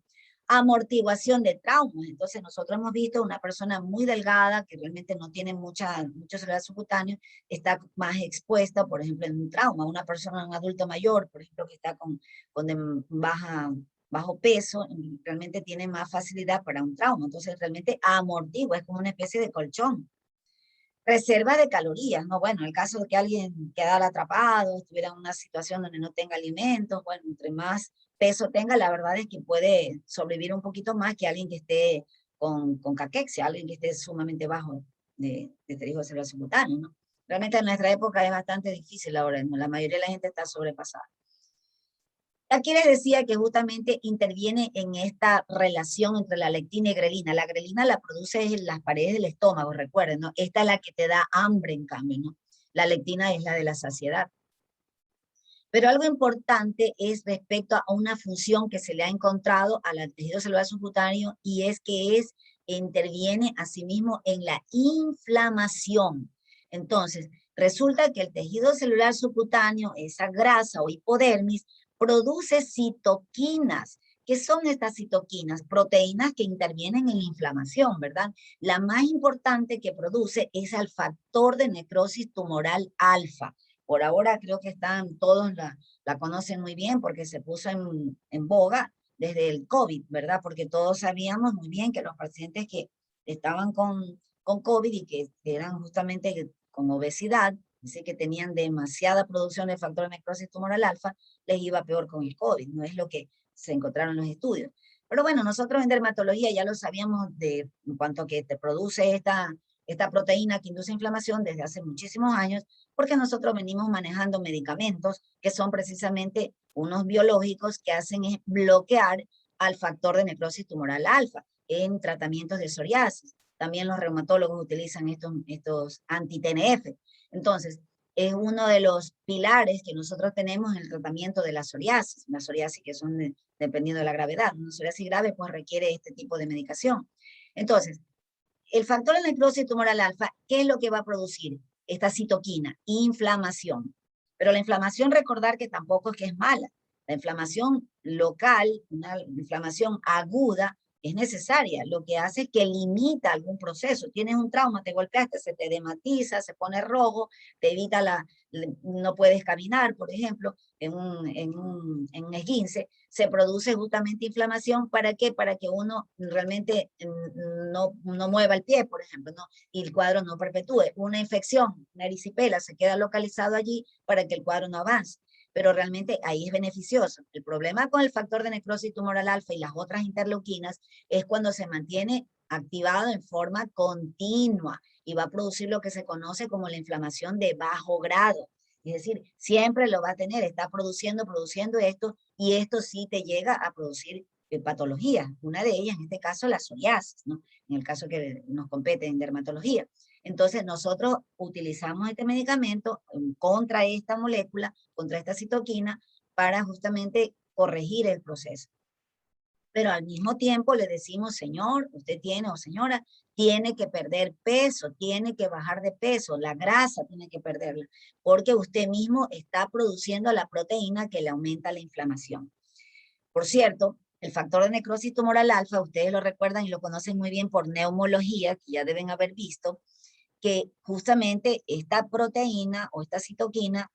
Amortiguación de traumas. Entonces nosotros hemos visto una persona muy delgada que realmente no tiene mucho celular subcutáneo, está más expuesta, por ejemplo, en un trauma. Una persona, un adulto mayor, por ejemplo, que está con bajo peso, realmente tiene más facilidad para un trauma. Entonces realmente amortigua, es como una especie de colchón. Reserva de calorías, ¿no? Bueno, en el caso de que alguien quedara atrapado, estuviera en una situación donde no tenga alimentos, bueno, entre más peso tenga, la verdad es que puede sobrevivir un poquito más que alguien que esté con caquexia, alguien que esté sumamente bajo de tejido celular subcutáneo, ¿no? Realmente en nuestra época es bastante difícil ahora, ¿no? La mayoría de la gente está sobrepasada. Aquí les decía que justamente interviene en esta relación entre la lectina y grelina. La grelina la produce en las paredes del estómago, recuerden, ¿no? Esta es la que te da hambre, en cambio, ¿no? La lectina es la de la saciedad. Pero algo importante es respecto a una función que se le ha encontrado al tejido celular subcutáneo y es que interviene asimismo en la inflamación. Entonces, resulta que el tejido celular subcutáneo, esa grasa o hipodermis, produce citoquinas. ¿Qué son estas citoquinas? Proteínas que intervienen en la inflamación, ¿verdad? La más importante que produce es el factor de necrosis tumoral alfa. Por ahora creo que todos la conocen muy bien porque se puso en boga desde el COVID, ¿verdad? Porque todos sabíamos muy bien que los pacientes que estaban con COVID y que eran justamente con obesidad, dice que tenían demasiada producción de factor de necrosis tumoral alfa, les iba peor con el COVID, no es lo que se encontraron en los estudios. Pero bueno, nosotros en dermatología ya lo sabíamos en cuanto a que te produce esta proteína que induce inflamación desde hace muchísimos años, porque nosotros venimos manejando medicamentos que son precisamente unos biológicos que hacen es bloquear al factor de necrosis tumoral alfa en tratamientos de psoriasis. También los reumatólogos utilizan estos anti-TNF. Entonces, es uno de los pilares que nosotros tenemos en el tratamiento de la psoriasis que son dependiendo de la gravedad. Una psoriasis grave pues requiere este tipo de medicación. Entonces, el factor de necrosis tumoral alfa, ¿qué es lo que va a producir? Esta citoquina, inflamación. Pero la inflamación, recordar que tampoco es que es mala. La inflamación local, una inflamación aguda, es necesaria. Lo que hace es que limita algún proceso. Tienes un trauma, te golpeaste, se te dematiza, se pone rojo, te evita no puedes caminar, por ejemplo, en un esguince, se produce justamente inflamación. ¿Para qué? Para que uno realmente no mueva el pie, por ejemplo, ¿no? Y el cuadro no perpetúe. Una infección, una erisipela, se queda localizado allí para que el cuadro no avance. Pero realmente ahí es beneficioso. El problema con el factor de necrosis tumoral alfa y las otras interleuquinas es cuando se mantiene activado en forma continua y va a producir lo que se conoce como la inflamación de bajo grado. Es decir, siempre lo va a tener, está produciendo esto, y esto sí te llega a producir patologías. Una de ellas, en este caso, la psoriasis, ¿no? En el caso que nos compete en dermatología. Entonces, nosotros utilizamos este medicamento contra esta molécula, contra esta citoquina, para justamente corregir el proceso. Pero al mismo tiempo le decimos, señor, usted tiene, o señora, tiene que perder peso, tiene que bajar de peso, la grasa tiene que perderla, porque usted mismo está produciendo la proteína que le aumenta la inflamación. Por cierto, el factor de necrosis tumoral alfa, ustedes lo recuerdan y lo conocen muy bien por neumología, que ya deben haber visto, que justamente esta proteína o esta citoquina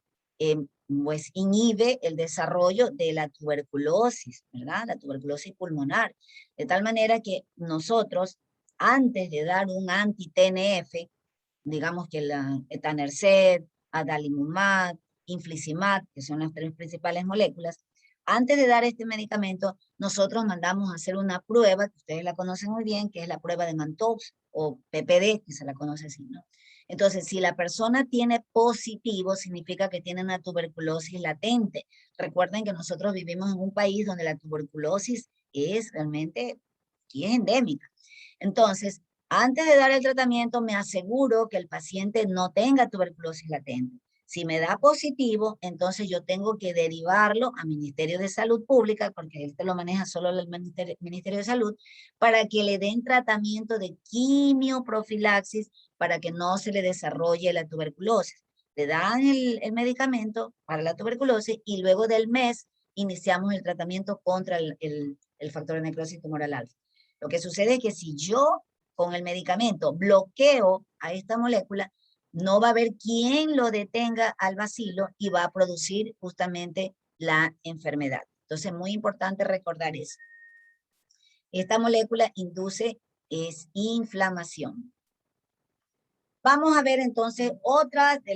pues inhibe el desarrollo de la tuberculosis, ¿verdad? La tuberculosis pulmonar. De tal manera que nosotros, antes de dar un anti-TNF, digamos que la etanercept, adalimumab, infliximab, que son las tres principales moléculas, antes de dar este medicamento, nosotros mandamos a hacer una prueba, que ustedes la conocen muy bien, que es la prueba de Mantoux, o PPD, que se la conoce así, ¿no? Entonces, si la persona tiene positivo, significa que tiene una tuberculosis latente. Recuerden que nosotros vivimos en un país donde la tuberculosis es realmente, y es endémica. Entonces, antes de dar el tratamiento, me aseguro que el paciente no tenga tuberculosis latente. Si me da positivo, entonces yo tengo que derivarlo a Ministerio de Salud Pública, porque este lo maneja solo el Ministerio de Salud, para que le den tratamiento de quimioprofilaxis para que no se le desarrolle la tuberculosis. Le dan el medicamento para la tuberculosis y luego del mes iniciamos el tratamiento contra el factor de necrosis tumoral alfa. Lo que sucede es que si yo con el medicamento bloqueo a esta molécula, no va a haber quien lo detenga al bacilo y va a producir justamente la enfermedad. Entonces, muy importante recordar eso. Esta molécula induce inflamación. Vamos a ver entonces otras de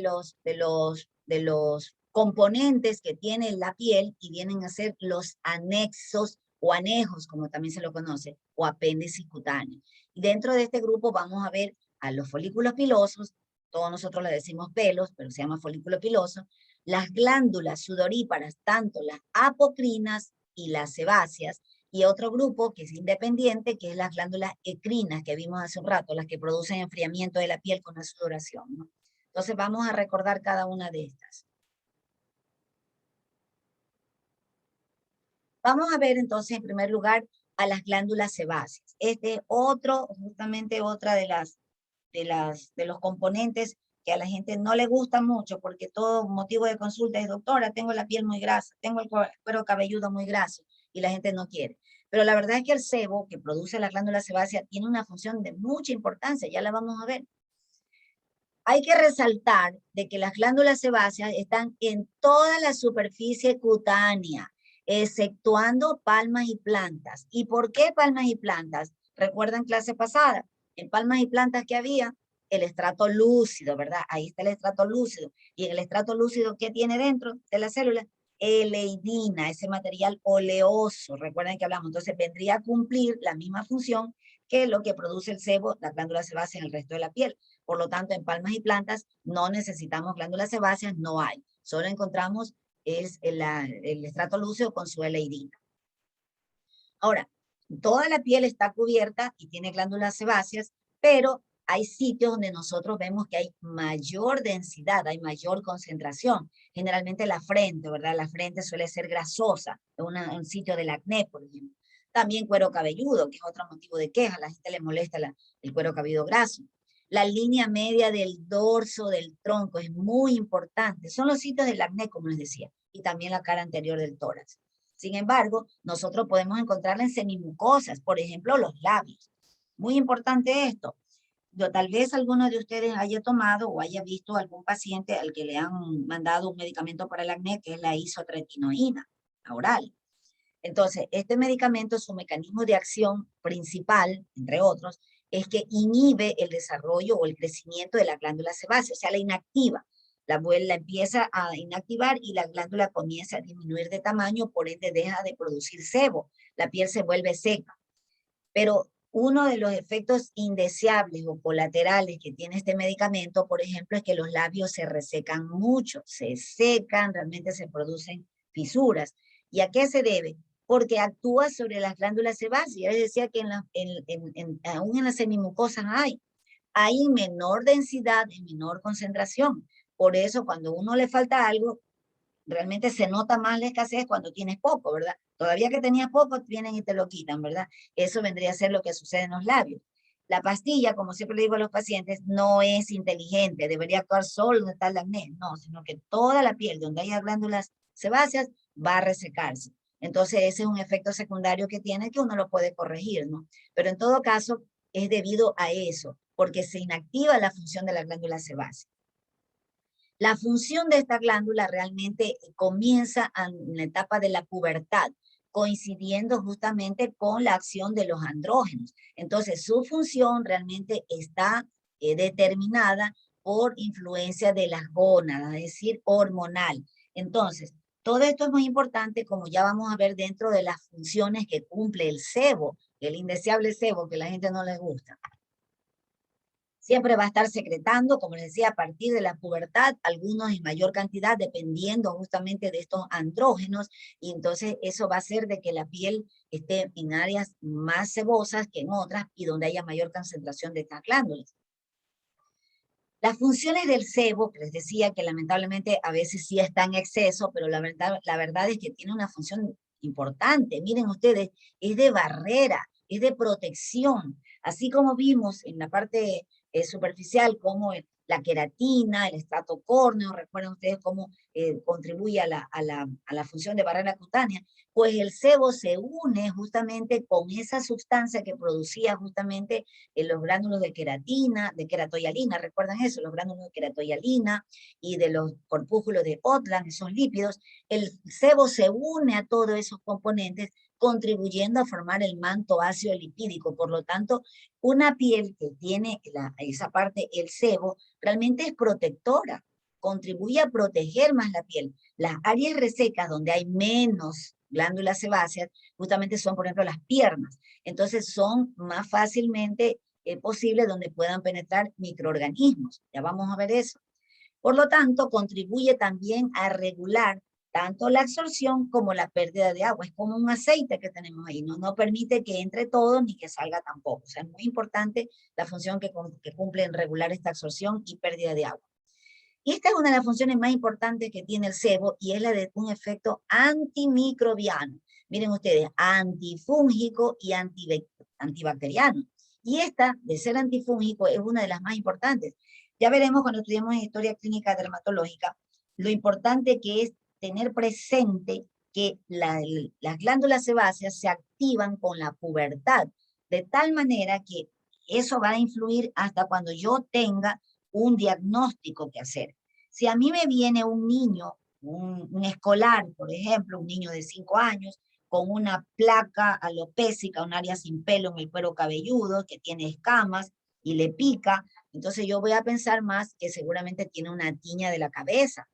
los componentes que tiene la piel y vienen a ser los anexos o anejos, como también se lo conoce, o apéndices cutáneos. Y dentro de este grupo vamos a ver a los folículos pilosos, todos nosotros le decimos pelos, pero se llama folículo piloso, las glándulas sudoríparas, tanto las apocrinas y las sebáceas, y otro grupo que es independiente, que es las glándulas ecrinas que vimos hace un rato, las que producen enfriamiento de la piel con la sudoración, ¿no? Entonces vamos a recordar cada una de estas. Vamos a ver entonces en primer lugar a las glándulas sebáceas. Este es justamente otra de los componentes que a la gente no le gusta mucho, porque todo motivo de consulta es: doctora, tengo la piel muy grasa, tengo el cuero cabelludo muy graso, y la gente no quiere. Pero la verdad es que el sebo que produce la glándula sebácea tiene una función de mucha importancia, ya la vamos a ver. Hay que resaltar de que las glándulas sebáceas están en toda la superficie cutánea, exceptuando palmas y plantas. ¿Y por qué palmas y plantas? ¿Recuerdan clase pasada? En palmas y plantas que había el estrato lúcido, ¿verdad? Ahí está el estrato lúcido. Y en el estrato lúcido, ¿qué tiene dentro de la célula? Eleidina, ese material oleoso. Recuerden que hablamos. Entonces vendría a cumplir la misma función que lo que produce el sebo, la glándula sebácea en el resto de la piel. Por lo tanto, en palmas y plantas no necesitamos glándulas sebáceas, no hay. Solo encontramos el estrato lúcido con su eleidina. Ahora, toda la piel está cubierta y tiene glándulas sebáceas, pero hay sitios donde nosotros vemos que hay mayor densidad, hay mayor concentración. Generalmente la frente, ¿verdad? La frente suele ser grasosa, un sitio del acné, por ejemplo. También cuero cabelludo, que es otro motivo de queja. A la gente le molesta el cuero cabelludo graso. La línea media del dorso del tronco es muy importante. Son los sitios del acné, como les decía, y también la cara anterior del tórax. Sin embargo, nosotros podemos encontrarla en semimucosas, por ejemplo, los labios. Muy importante esto. Tal vez alguno de ustedes haya tomado o haya visto algún paciente al que le han mandado un medicamento para el acné, que es la isotretinoína, la oral. Entonces, este medicamento, su mecanismo de acción principal, entre otros, es que inhibe el desarrollo o el crecimiento de la glándula sebácea, o sea, la inactiva. La empieza a inactivar y la glándula comienza a disminuir de tamaño, por ende deja de producir sebo, la piel se vuelve seca. Pero uno de los efectos indeseables o colaterales que tiene este medicamento, por ejemplo, es que los labios se resecan mucho, se secan, realmente se producen fisuras. ¿Y a qué se debe? Porque actúa sobre las glándulas sebáceas. Ya les decía que aún en las semimucosas hay menor densidad y menor concentración. Por eso cuando uno le falta algo, realmente se nota más la escasez cuando tienes poco, ¿verdad? Todavía que tenías poco, vienen y te lo quitan, ¿verdad? Eso vendría a ser lo que sucede en los labios. La pastilla, como siempre le digo a los pacientes, no es inteligente, debería actuar solo donde está el acné, no, sino que toda la piel donde haya glándulas sebáceas va a resecarse. Entonces ese es un efecto secundario que tiene que uno lo puede corregir, ¿no? Pero en todo caso es debido a eso, porque se inactiva la función de la glándula sebácea. La función de esta glándula realmente comienza en la etapa de la pubertad, coincidiendo justamente con la acción de los andrógenos. Entonces, su función realmente está determinada por influencia de las gónadas, es decir, hormonal. Entonces, todo esto es muy importante, como ya vamos a ver dentro de las funciones que cumple el sebo, el indeseable sebo que a la gente no les gusta. Siempre va a estar secretando, como les decía, a partir de la pubertad, algunos en mayor cantidad, dependiendo justamente de estos andrógenos, y entonces eso va a hacer de que la piel esté en áreas más sebosas que en otras, y donde haya mayor concentración de estas glándulas. Las funciones del sebo, que les decía que lamentablemente a veces sí está en exceso, pero la verdad es que tiene una función importante. Miren ustedes, es de barrera, es de protección. Así como vimos en la parte superficial como la queratina, el estrato córneo, recuerden ustedes cómo contribuye a la función de barrera cutánea, pues el sebo se une justamente con esa sustancia que producía justamente los gránulos de queratina, de queratoialina, recuerdan eso, los gránulos de queratoialina y de los corpúsculos de Otland, esos lípidos. El sebo se une a todos esos componentes, contribuyendo a formar el manto ácido lipídico. Por lo tanto, una piel que tiene esa parte, el sebo, realmente es protectora, contribuye a proteger más la piel. Las áreas resecas donde hay menos glándulas sebáceas, justamente son, por ejemplo, las piernas. Entonces son más fácilmente posibles donde puedan penetrar microorganismos. Ya vamos a ver eso. Por lo tanto, contribuye también a regular tanto la absorción como la pérdida de agua. Es como un aceite que tenemos ahí, no permite que entre todo ni que salga tampoco. O sea, es muy importante la función que cumple en regular esta absorción y pérdida de agua. Y esta es una de las funciones más importantes que tiene el sebo y es la de un efecto antimicrobiano. Miren ustedes, antifúngico y antibacteriano. Y esta, de ser antifúngico, es una de las más importantes. Ya veremos cuando estudiemos historia clínica dermatológica lo importante que es tener presente que las glándulas sebáceas se activan con la pubertad, de tal manera que eso va a influir hasta cuando yo tenga un diagnóstico que hacer. Si a mí me viene un niño, un escolar, por ejemplo, un niño de 5 años, con una placa alopécica, un área sin pelo en el cuero cabelludo, que tiene escamas y le pica, entonces yo voy a pensar más que seguramente tiene una tiña de la cabeza.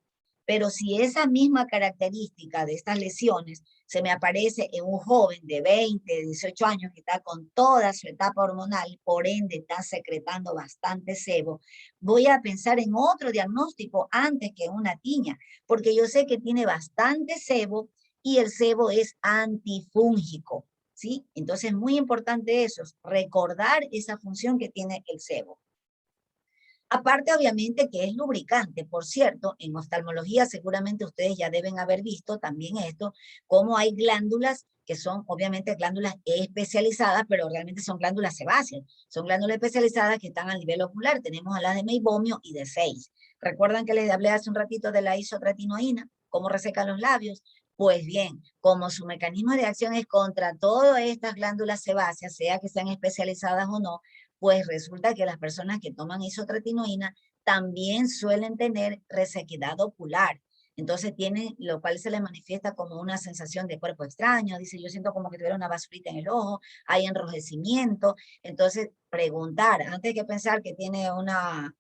Pero si esa misma característica de estas lesiones se me aparece en un joven de 20, 18 años que está con toda su etapa hormonal, por ende está secretando bastante sebo, voy a pensar en otro diagnóstico antes que una tiña, porque yo sé que tiene bastante sebo y el sebo es antifúngico, ¿sí? Entonces es muy importante eso, recordar esa función que tiene el sebo. Aparte, obviamente, que es lubricante. Por cierto, en oftalmología seguramente ustedes ya deben haber visto también esto, cómo hay glándulas que son obviamente glándulas especializadas, pero realmente son glándulas sebáceas. Son glándulas especializadas que están a nivel ocular. Tenemos a las de meibomio y de Zeiss. ¿Recuerdan que les hablé hace un ratito de la isotretinoína? ¿Cómo resecan los labios? Pues bien, como su mecanismo de acción es contra todas estas glándulas sebáceas, sea que sean especializadas o no, pues resulta que las personas que toman isotretinoína también suelen tener resequedad ocular. Entonces tienen, lo cual se les manifiesta como una sensación de cuerpo extraño. Dice, yo siento como que tuviera una basurita en el ojo, hay enrojecimiento. Entonces, preguntar, antes que pensar que tiene alguna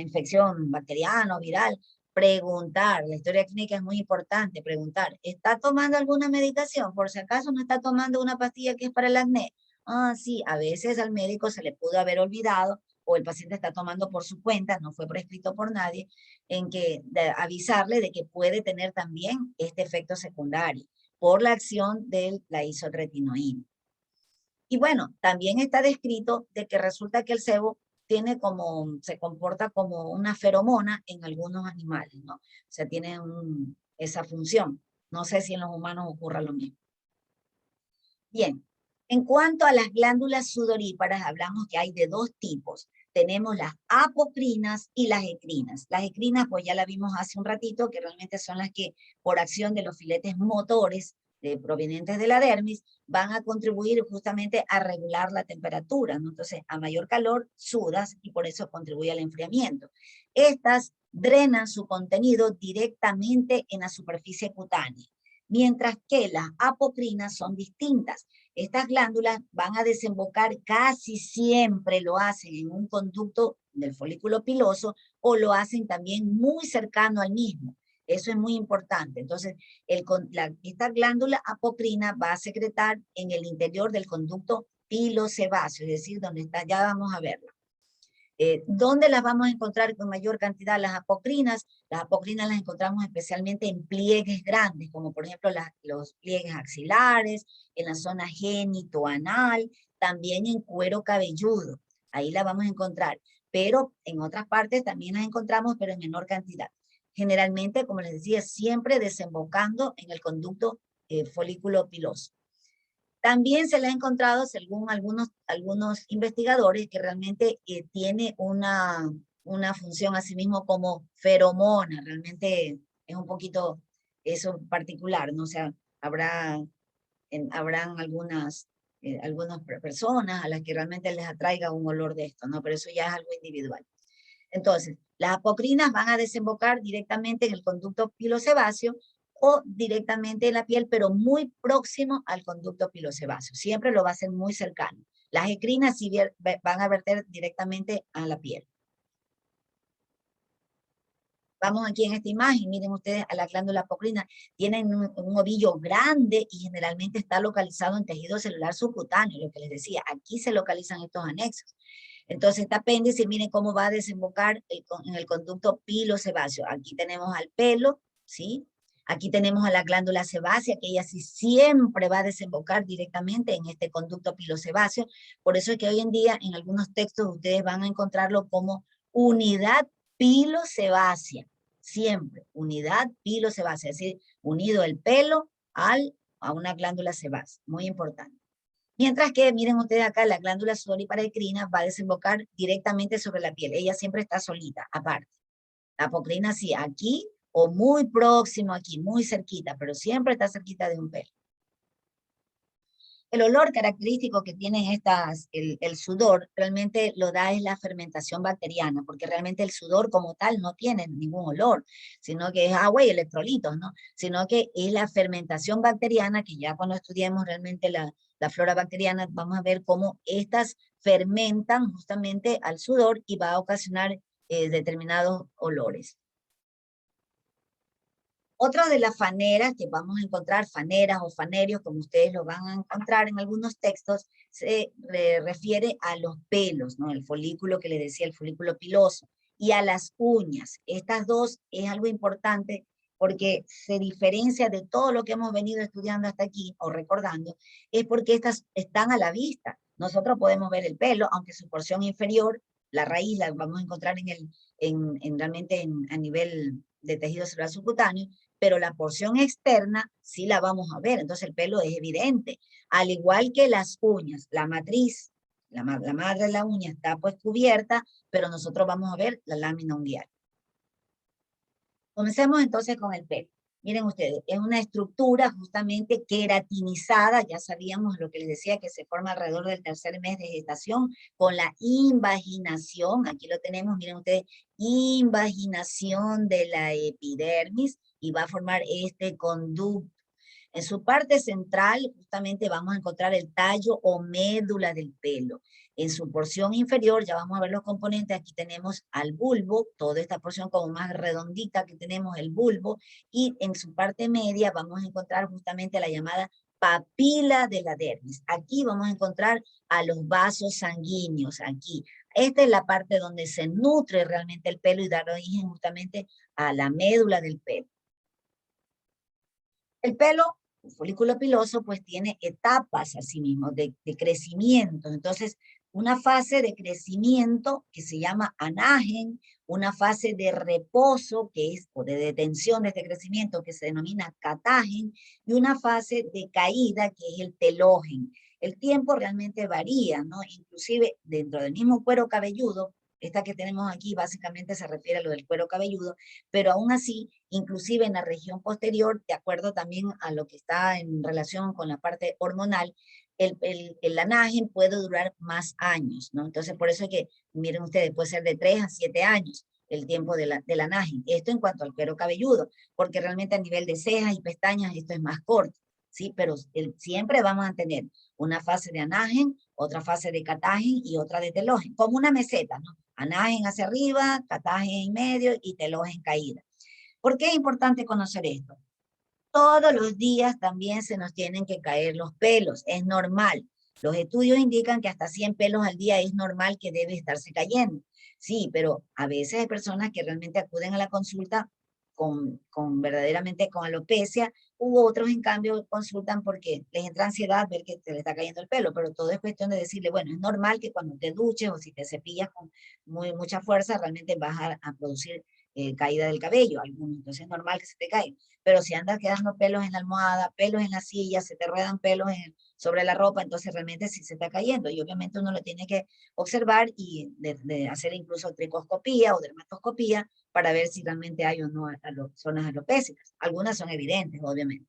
infección bacteriana o viral, preguntar. La historia clínica es muy importante, preguntar. ¿Está tomando alguna medicación? Por si acaso no está tomando una pastilla que es para el acné. Ah, sí, a veces al médico se le pudo haber olvidado o el paciente está tomando por su cuenta, no fue prescrito por nadie, en que avisarle de que puede tener también este efecto secundario por la acción de la isotretinoína. Y bueno, también está descrito de que resulta que el sebo se comporta como una feromona en algunos animales, ¿no? O sea, tiene esa función. No sé si en los humanos ocurra lo mismo. Bien, en cuanto a las glándulas sudoríparas, hablamos que hay de dos tipos. Tenemos las apocrinas y las ecrinas. Las ecrinas, pues ya la vimos hace un ratito, que realmente son las que por acción de los filetes motores provenientes de la dermis van a contribuir justamente a regular la temperatura, ¿no? Entonces, a mayor calor, sudas y por eso contribuye al enfriamiento. Estas drenan su contenido directamente en la superficie cutánea, mientras que las apocrinas son distintas. Estas glándulas van a desembocar, casi siempre lo hacen en un conducto del folículo piloso o lo hacen también muy cercano al mismo. Eso es muy importante. Entonces, esta glándula apocrina va a secretar en el interior del conducto pilosebáceo, es decir, donde está, ya vamos a verla. ¿Dónde las vamos a encontrar con mayor cantidad? Las apocrinas. Las apocrinas las encontramos especialmente en pliegues grandes, como por ejemplo los pliegues axilares, en la zona genitoanal, también en cuero cabelludo. Ahí la vamos a encontrar. Pero en otras partes también las encontramos, pero en menor cantidad. Generalmente, como les decía, siempre desembocando en el conducto folículo piloso. También se le ha encontrado, según algunos investigadores, que realmente tiene una función asimismo como feromona. Realmente es un poquito eso particular, ¿no? O sea, habrán algunas personas a las que realmente les atraiga un olor de esto, ¿no? Pero eso ya es algo individual. Entonces, las apocrinas van a desembocar directamente en el conducto pilosebáceo o directamente en la piel, pero muy próximo al conducto pilosebáceo. Siempre lo va a hacer muy cercano. Las ecrinas sí van a verter directamente a la piel. Vamos aquí en esta imagen, miren ustedes a la glándula apocrina. Tienen un ovillo grande y generalmente está localizado en tejido celular subcutáneo, lo que les decía. Aquí se localizan estos anexos. Entonces, este apéndice, miren cómo va a desembocar en el conducto pilosebáceo. Aquí tenemos al pelo, ¿sí? Aquí tenemos a la glándula sebácea, que ella sí siempre va a desembocar directamente en este conducto pilosebáceo. Por eso es que hoy en día en algunos textos ustedes van a encontrarlo como unidad pilosebácea. Siempre, unidad pilosebácea, es decir, unido el pelo a una glándula sebácea. Muy importante. Mientras que, miren ustedes acá, la glándula sudoriparecrina va a desembocar directamente sobre la piel. Ella siempre está solita, aparte. La apocrina sí, aquí o muy próximo aquí, muy cerquita, pero siempre está cerquita de un pelo. El olor característico que tienen el sudor, realmente lo da es la fermentación bacteriana, porque realmente el sudor como tal no tiene ningún olor, sino que es agua y electrolitos, ¿no? Sino que es la fermentación bacteriana, que ya cuando estudiemos realmente la flora bacteriana, vamos a ver cómo estas fermentan justamente al sudor y va a ocasionar determinados olores. Otra de las faneras que vamos a encontrar, faneras o fanerios, como ustedes lo van a encontrar en algunos textos, se refiere a los pelos, ¿no? El folículo que les decía, el folículo piloso, y a las uñas. Estas dos es algo importante porque se diferencia de todo lo que hemos venido estudiando hasta aquí, o recordando, es porque estas están a la vista. Nosotros podemos ver el pelo, aunque su porción inferior, la raíz, la vamos a encontrar realmente a nivel de tejido celular subcutáneo, pero la porción externa sí la vamos a ver, entonces el pelo es evidente, al igual que las uñas, la matriz, la madre de la uña está pues cubierta, pero nosotros vamos a ver la lámina unguial. Comencemos entonces con el pelo. Miren ustedes, es una estructura justamente queratinizada, ya sabíamos lo que les decía, que se forma alrededor del tercer mes de gestación, con la invaginación, aquí lo tenemos, miren ustedes, invaginación de la epidermis, y va a formar este conducto. En su parte central, justamente vamos a encontrar el tallo o médula del pelo. En su porción inferior, ya vamos a ver los componentes, aquí tenemos al bulbo, toda esta porción como más redondita que tenemos el bulbo, y en su parte media vamos a encontrar justamente la llamada papila de la dermis. Aquí vamos a encontrar a los vasos sanguíneos, aquí. Esta es la parte donde se nutre realmente el pelo y da origen justamente a la médula del pelo. El pelo, el folículo piloso, pues tiene etapas así mismo de crecimiento. Entonces, una fase de crecimiento que se llama anagen, una fase de reposo que es, o de detención de este crecimiento que se denomina catagen, y una fase de caída que es el telógen. El tiempo realmente varía, ¿no? Inclusive dentro del mismo cuero cabelludo, Esta que tenemos aquí básicamente se refiere a lo del cuero cabelludo, pero aún así, inclusive en la región posterior, de acuerdo también a lo que está en relación con la parte hormonal, el anagen puede durar más años, ¿no? Entonces, por eso es que, miren ustedes, puede ser de 3 a 7 años el tiempo del anagen. Esto en cuanto al cuero cabelludo, porque realmente a nivel de cejas y pestañas esto es más corto, ¿sí? Pero siempre vamos a tener una fase de anagen, otra fase de catagen y otra de telogen, como una meseta, ¿no? Anagen hacia arriba, catagen en medio y telogen caída. ¿Por qué es importante conocer esto? Todos los días también se nos tienen que caer los pelos, es normal. Los estudios indican que hasta 100 pelos al día es normal que debe estarse cayendo. Sí, pero a veces hay personas que realmente acuden a la consulta verdaderamente con alopecia, u otros en cambio consultan porque les entra ansiedad ver que te le está cayendo el pelo, pero todo es cuestión de decirle, bueno, es normal que cuando te duches o si te cepillas con mucha fuerza, realmente vas a producir caída del cabello, algunos, entonces es normal que se te caiga. Pero si andas quedando pelos en la almohada, pelos en la silla, se te ruedan pelos sobre la ropa, entonces realmente sí se está cayendo. Y obviamente uno lo tiene que observar y de hacer incluso tricoscopía o dermatoscopía para ver si realmente hay o no zonas alopécicas. Algunas son evidentes, obviamente.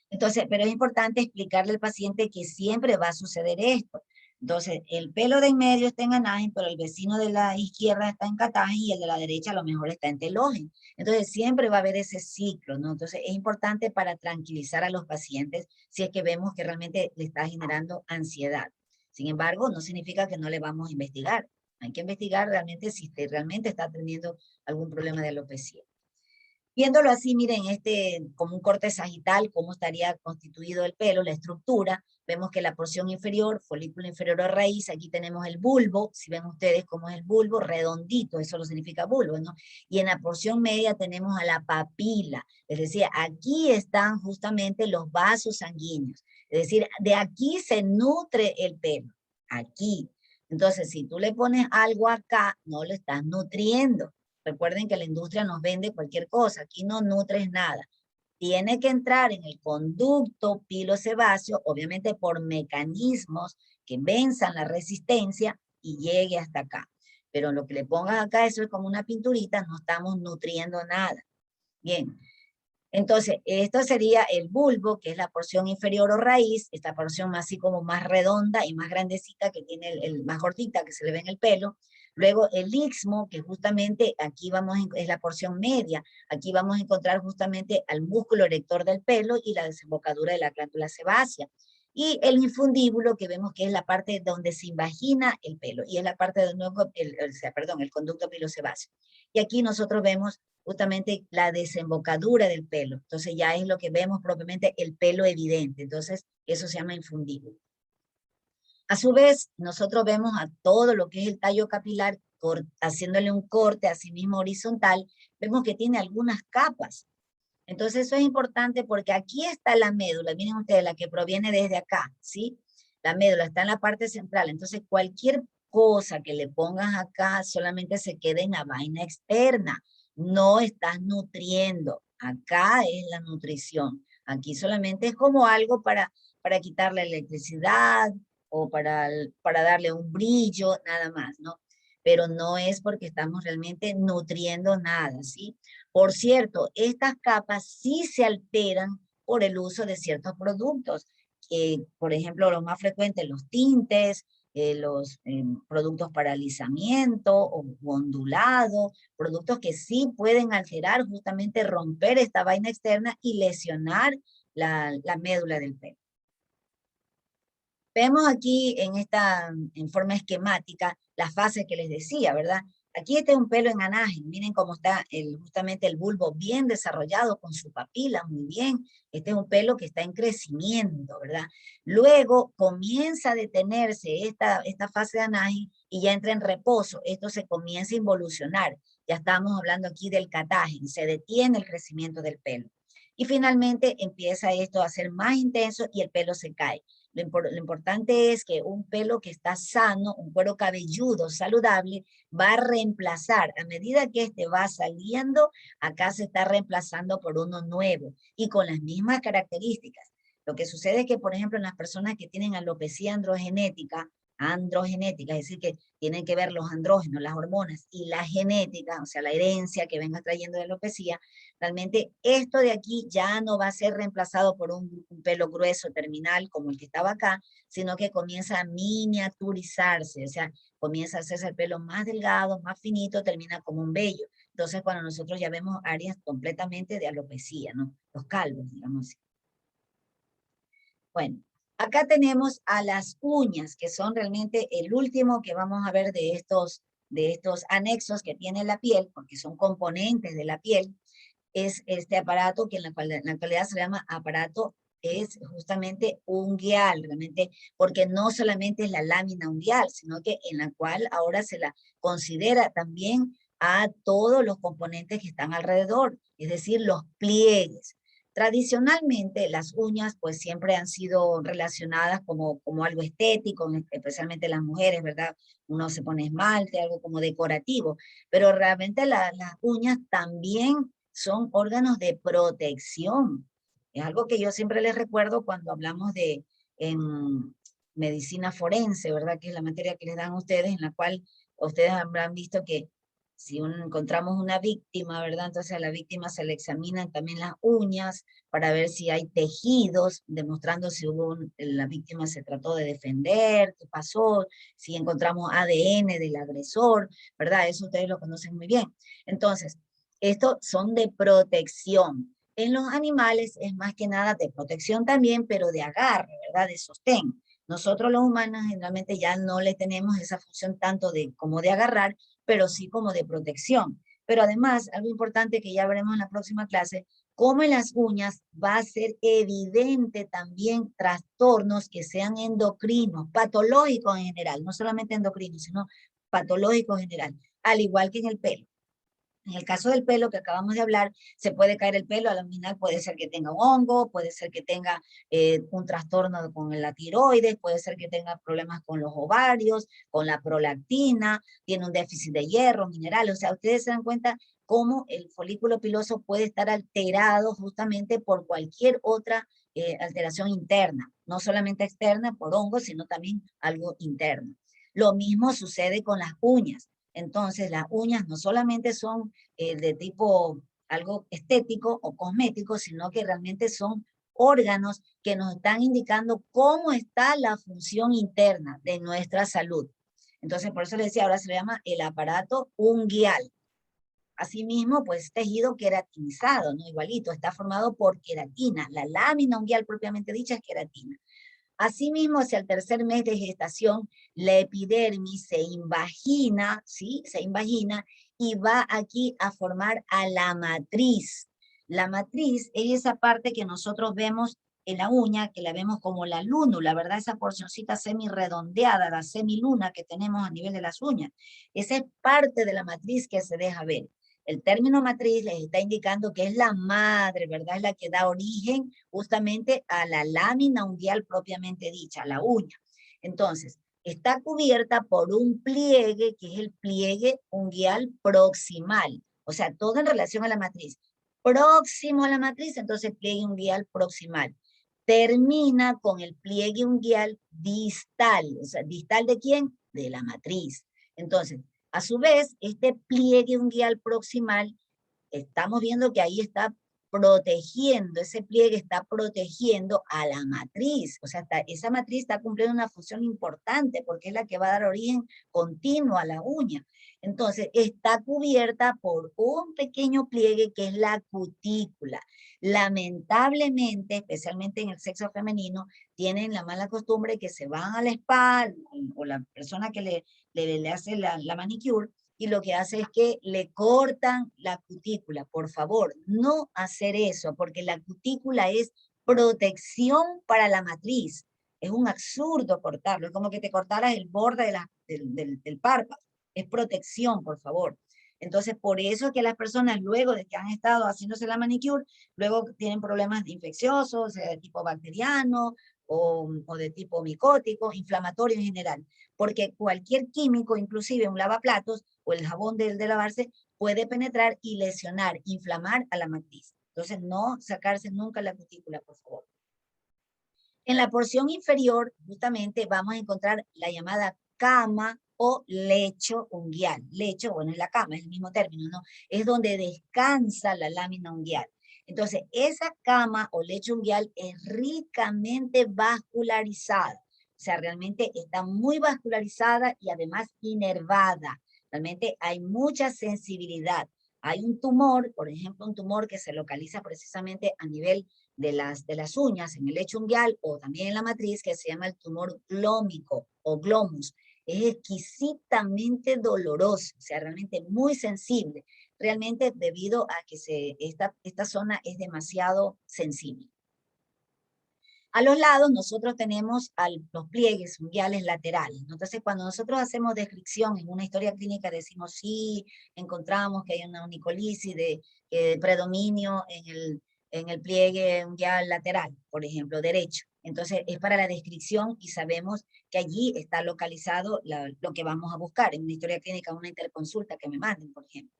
Entonces, pero es importante explicarle al paciente que siempre va a suceder esto. Entonces, el pelo de en medio está en anagen, pero el vecino de la izquierda está en catagen y el de la derecha a lo mejor está en telogen. Entonces, siempre va a haber ese ciclo, ¿no? Entonces, es importante para tranquilizar a los pacientes si es que vemos que realmente le está generando ansiedad. Sin embargo, no significa que no le vamos a investigar. Hay que investigar realmente si realmente está teniendo algún problema de alopecia. Viéndolo así, miren, como un corte sagital, cómo estaría constituido el pelo, la estructura. Vemos que la porción inferior, folículo inferior o raíz, aquí tenemos el bulbo, si ven ustedes cómo es el bulbo, redondito, eso lo significa bulbo, ¿no? Y en la porción media tenemos a la papila, es decir, aquí están justamente los vasos sanguíneos, es decir, de aquí se nutre el pelo, aquí. Entonces, si tú le pones algo acá, no lo estás nutriendo. Recuerden que la industria nos vende cualquier cosa, aquí no nutres nada. Tiene que entrar en el conducto pilosebáceo, obviamente por mecanismos que venzan la resistencia y llegue hasta acá. Pero lo que le pongas acá, eso es como una pinturita, no estamos nutriendo nada. Bien, entonces esto sería el bulbo, que es la porción inferior o raíz, esta porción así como más redonda y más grandecita, que tiene más gordita, que se le ve en el pelo. Luego el istmo, que justamente aquí es la porción media, aquí vamos a encontrar justamente al músculo erector del pelo y la desembocadura de la glándula sebácea. Y el infundíbulo, que vemos que es la parte donde se invagina el pelo, y es la parte de nuevo, el conducto pilosebáceo. Y aquí nosotros vemos justamente la desembocadura del pelo. Entonces ya es lo que vemos propiamente el pelo evidente. Entonces eso se llama infundíbulo. A su vez, nosotros vemos a todo lo que es el tallo capilar, haciéndole un corte así mismo horizontal, vemos que tiene algunas capas. Entonces eso es importante porque aquí está la médula, miren ustedes, la que proviene desde acá, ¿sí? La médula está en la parte central, entonces cualquier cosa que le pongas acá solamente se queda en la vaina externa, no estás nutriendo, acá es la nutrición, aquí solamente es como algo para quitarle electricidad o para darle un brillo, nada más, ¿no? Pero no es porque estamos realmente nutriendo nada, ¿sí? Por cierto, estas capas sí se alteran por el uso de ciertos productos, por ejemplo, los más frecuentes, los tintes, los productos para alisamiento o ondulado, productos que sí pueden alterar, justamente romper esta vaina externa y lesionar la médula del pelo. Vemos aquí en forma esquemática las fases que les decía, ¿verdad? Aquí este es un pelo en anagen, miren cómo está justamente el bulbo bien desarrollado con su papila, muy bien. Este es un pelo que está en crecimiento, ¿verdad? Luego comienza a detenerse esta fase de anagen y ya entra en reposo. Esto se comienza a involucionar. Ya estamos hablando aquí del catagen, se detiene el crecimiento del pelo. Y finalmente empieza esto a ser más intenso y el pelo se cae. Lo importante es que un pelo que está sano, un cuero cabelludo saludable, va a reemplazar, a medida que este va saliendo, acá se está reemplazando por uno nuevo y con las mismas características. Lo que sucede es que, por ejemplo, en las personas que tienen alopecia androgenética, androgenética, es decir, que tienen que ver los andrógenos, las hormonas y la genética, o sea, la herencia que venga trayendo de alopecia, realmente esto de aquí ya no va a ser reemplazado por un pelo grueso terminal como el que estaba acá, sino que comienza a miniaturizarse, o sea, comienza a hacerse el pelo más delgado, más finito, termina como un vello. Entonces, cuando nosotros ya vemos áreas completamente de alopecia, ¿no? Los calvos, digamos así. Bueno, acá tenemos a las uñas, que son realmente el último que vamos a ver de estos anexos que tiene la piel, porque son componentes de la piel. Es este aparato que en la actualidad se llama aparato, es justamente unguial, realmente, porque no solamente es la lámina unguial, sino que en la cual ahora se la considera también a todos los componentes que están alrededor, es decir, los pliegues. Tradicionalmente las uñas pues siempre han sido relacionadas como algo estético, especialmente las mujeres, ¿verdad? Uno se pone esmalte, algo como decorativo, pero realmente las uñas también son órganos de protección. Es algo que yo siempre les recuerdo cuando hablamos de en medicina forense, ¿verdad? Que es la materia que les dan a ustedes, en la cual ustedes habrán visto que si encontramos una víctima, ¿verdad? Entonces a la víctima se le examinan también las uñas para ver si hay tejidos, demostrando si la víctima se trató de defender, qué pasó, si encontramos ADN del agresor, ¿verdad? Eso ustedes lo conocen muy bien. Entonces, estos son de protección. En los animales es más que nada de protección también, pero de agarre, ¿verdad? De sostén. Nosotros los humanos generalmente ya no le tenemos esa función tanto como de agarrar, pero sí como de protección. Pero además, algo importante que ya veremos en la próxima clase, como en las uñas va a ser evidente también trastornos que sean endocrinos, patológicos en general, no solamente endocrinos, sino patológicos en general, al igual que en el pelo. En el caso del pelo que acabamos de hablar, se puede caer el pelo, al final puede ser que tenga un hongo, puede ser que tenga un trastorno con la tiroides, puede ser que tenga problemas con los ovarios, con la prolactina, tiene un déficit de hierro, minerales. O sea, ustedes se dan cuenta cómo el folículo piloso puede estar alterado justamente por cualquier otra alteración interna, no solamente externa por hongos, sino también algo interno. Lo mismo sucede con las uñas. Entonces, las uñas no solamente son de tipo algo estético o cosmético, sino que realmente son órganos que nos están indicando cómo está la función interna de nuestra salud. Entonces, por eso les decía, ahora se le llama el aparato unguial. Asimismo, pues tejido queratinizado, ¿no? Igualito, está formado por queratina. La lámina unguial propiamente dicha es queratina. Asimismo, hacia el tercer mes de gestación, la epidermis se invagina, ¿sí? Se invagina y va aquí a formar a la matriz. La matriz es esa parte que nosotros vemos en la uña, que la vemos como la lúnula, ¿verdad? Esa porcioncita semi-redondeada, la semiluna que tenemos a nivel de las uñas. Esa es parte de la matriz que se deja ver. El término matriz les está indicando que es la madre, ¿verdad? Es la que da origen justamente a la lámina unguial propiamente dicha, la uña. Entonces, está cubierta por un pliegue, que es el pliegue unguial proximal. O sea, todo en relación a la matriz. Próximo a la matriz, entonces pliegue unguial proximal. Termina con el pliegue unguial distal. O sea, ¿distal de quién? De la matriz. Entonces, a su vez, este pliegue unguial proximal, estamos viendo que ahí está protegiendo, ese pliegue está protegiendo a la matriz. O sea, esa matriz está cumpliendo una función importante porque es la que va a dar origen continuo a la uña. Entonces, está cubierta por un pequeño pliegue que es la cutícula. Lamentablemente, especialmente en el sexo femenino, tienen la mala costumbre que se van a la spa o la persona que le hace la manicure, y lo que hace es que le cortan la cutícula. Por favor, no hacer eso, porque la cutícula es protección para la matriz. Es un absurdo cortarlo, es como que te cortaras el borde del párpado. Es protección, por favor. Entonces, por eso es que las personas, luego de que han estado haciéndose la manicure, luego tienen problemas infecciosos, de tipo bacteriano o de tipo micótico, inflamatorio en general. Porque cualquier químico, inclusive un lavaplatos o el jabón de lavarse, puede penetrar y lesionar, inflamar a la matriz. Entonces, no sacarse nunca la cutícula, por favor. En la porción inferior, justamente, vamos a encontrar la llamada cama o lecho unguial. Lecho, bueno, es la cama, es el mismo término, ¿no? Es donde descansa la lámina unguial. Entonces, esa cama o lecho unguial es ricamente vascularizada. O sea, realmente está muy vascularizada y además inervada. Realmente hay mucha sensibilidad. Hay un tumor, por ejemplo, un tumor que se localiza precisamente a nivel de las uñas, en el lecho unguial o también en la matriz, que se llama el tumor glómico o glomus. Es exquisitamente doloroso, o sea, realmente muy sensible, realmente debido a que esta zona es demasiado sensible. A los lados nosotros tenemos los pliegues unguiales laterales. Entonces, cuando nosotros hacemos descripción en una historia clínica, decimos sí, encontramos que hay una unicolisis de predominio en el pliegue unguial lateral, por ejemplo, derecho. Entonces, es para la descripción y sabemos que allí está localizado lo que vamos a buscar en una historia clínica, una interconsulta que me manden, por ejemplo.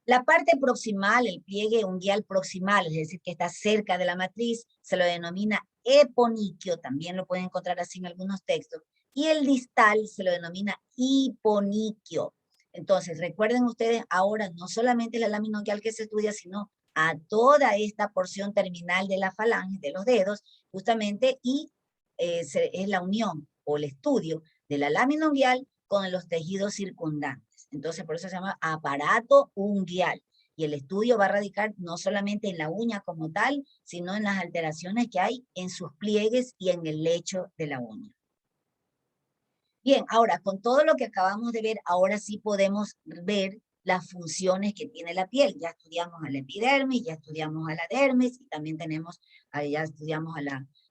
La parte proximal, el pliegue unguial proximal, es decir, que está cerca de la matriz, se lo denomina eponiquio, también lo pueden encontrar así en algunos textos, y el distal se lo denomina hiponiquio. Entonces, recuerden ustedes ahora, no solamente la lámina unguial que se estudia, sino a toda esta porción terminal de la falange, de los dedos, justamente, y es la unión o el estudio de la lámina unguial con los tejidos circundantes. Entonces, por eso se llama aparato unguial. Y el estudio va a radicar no solamente en la uña como tal, sino en las alteraciones que hay en sus pliegues y en el lecho de la uña. Bien, ahora, con todo lo que acabamos de ver, ahora sí podemos ver las funciones que tiene la piel. Ya estudiamos a la epidermis, ya estudiamos a la dermis, y también ya estudiamos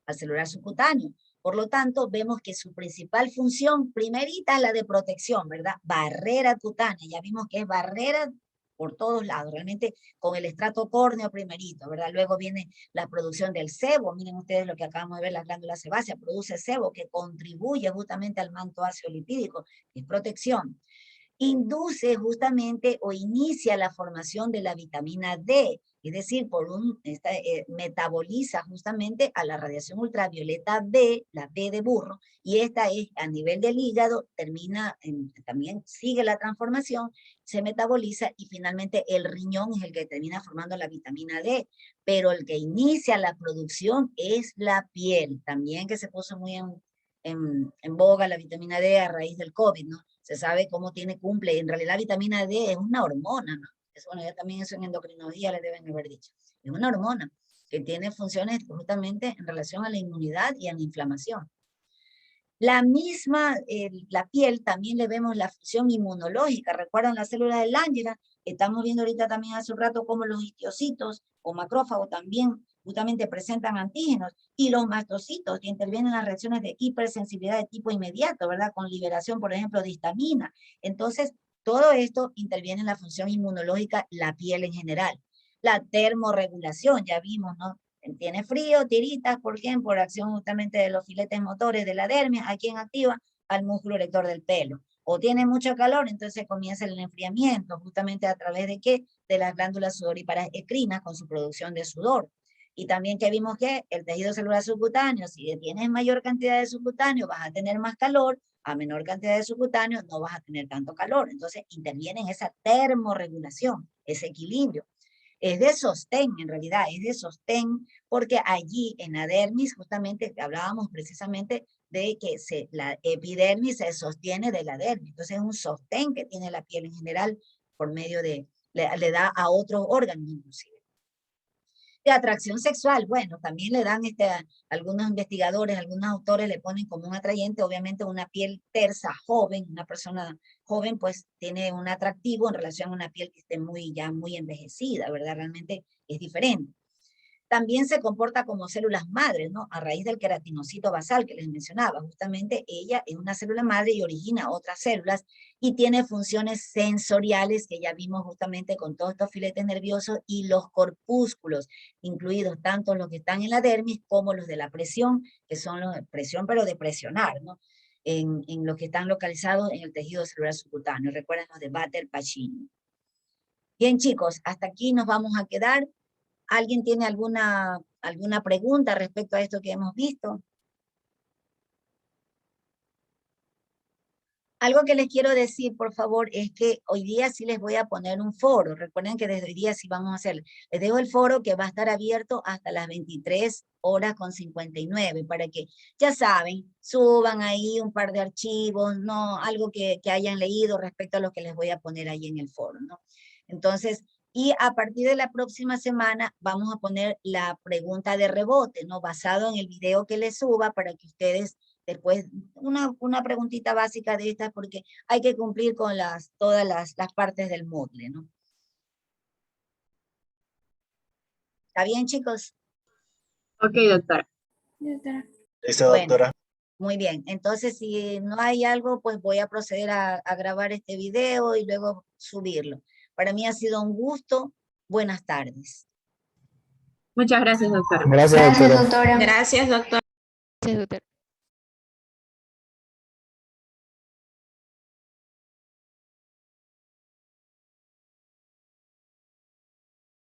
al celular subcutáneo. Por lo tanto, vemos que su principal función primerita es la de protección, ¿verdad? Barrera cutánea, ya vimos que es barrera por todos lados, realmente con el estrato córneo primerito, ¿verdad? Luego viene la producción del sebo, miren ustedes lo que acabamos de ver, la glándula sebácea produce sebo que contribuye justamente al manto ácido lipídico, que es protección. Induce justamente o inicia la formación de la vitamina D, es decir, metaboliza justamente a la radiación ultravioleta B, la B de burro, y esta es a nivel del hígado, también sigue la transformación, se metaboliza y finalmente el riñón es el que termina formando la vitamina D, pero el que inicia la producción es la piel, también que se puso muy en boga la vitamina D a raíz del COVID, ¿no? Se sabe cómo cumple, en realidad la vitamina D es una hormona, ¿no? Bueno, ya también eso en endocrinología le deben haber dicho. Es una hormona que tiene funciones justamente en relación a la inmunidad y a la inflamación. La piel también le vemos la función inmunológica. ¿Recuerdan las células de Langerhans? Estamos viendo ahorita también hace un rato cómo los histocitos o macrófagos también justamente presentan antígenos, y los mastocitos que intervienen en las reacciones de hipersensibilidad de tipo inmediato, ¿verdad? Con liberación, por ejemplo, de histamina. Entonces, todo esto interviene en la función inmunológica, la piel en general. La termorregulación, ya vimos, ¿no? Tiene frío, tiritas, ¿por qué? Por acción justamente de los filetes motores de la dermis, ¿a quién activa? Al músculo erector del pelo. O tiene mucho calor, entonces comienza el enfriamiento, justamente a través de ¿qué? De las glándulas sudoríparas ecrinas con su producción de sudor. Y también que vimos que el tejido celular subcutáneo, si tienes mayor cantidad de subcutáneo, vas a tener más calor, a menor cantidad de subcutáneo no vas a tener tanto calor. Entonces interviene en esa termorregulación, ese equilibrio. Es de sostén, en realidad, es de sostén, porque allí en la dermis, justamente hablábamos precisamente de que la epidermis se sostiene de la dermis. Entonces es un sostén que tiene la piel en general por medio le da a otros órganos inclusive. De atracción sexual, bueno, también le dan algunos investigadores, algunos autores le ponen como un atrayente, obviamente una piel tersa, joven, una persona joven pues tiene un atractivo en relación a una piel que esté ya muy envejecida, ¿verdad? Realmente es diferente. También se comporta como células madres, ¿no? A raíz del queratinocito basal que les mencionaba. Justamente ella es una célula madre y origina otras células y tiene funciones sensoriales que ya vimos justamente con todos estos filetes nerviosos y los corpúsculos, incluidos tanto los que están en la dermis como los de la presión, que son los de presión, pero de presionar, ¿no? En los que están localizados en el tejido celular subcutáneo. Recuerden los de Bader-Pacini. Bien, chicos, hasta aquí nos vamos a quedar. ¿Alguien tiene alguna ¿Alguna pregunta respecto a esto que hemos visto? Algo que les quiero decir, por favor, es que hoy día sí les voy a poner un foro. Recuerden que desde hoy día sí vamos a hacer. Les dejo el foro que va a estar abierto hasta las 23:59 para que, ya saben, suban ahí un par de archivos, ¿no? Algo que hayan leído respecto a lo que les voy a poner ahí en el foro, ¿no? Entonces, y a partir de la próxima semana vamos a poner la pregunta de rebote, ¿no? Basado en el video que les suba para que ustedes después, una preguntita básica de estas, porque hay que cumplir con todas las partes del Moodle, ¿no? ¿Está bien, chicos? Ok, doctora. Listo, Bueno, doctora. muy bien. Entonces, si no hay algo, pues voy a proceder a grabar este video y luego subirlo. Para mí ha sido un gusto. Buenas tardes. Muchas gracias, doctora. Gracias, doctora. Gracias, doctora. Gracias, doctor. Sí, doctor.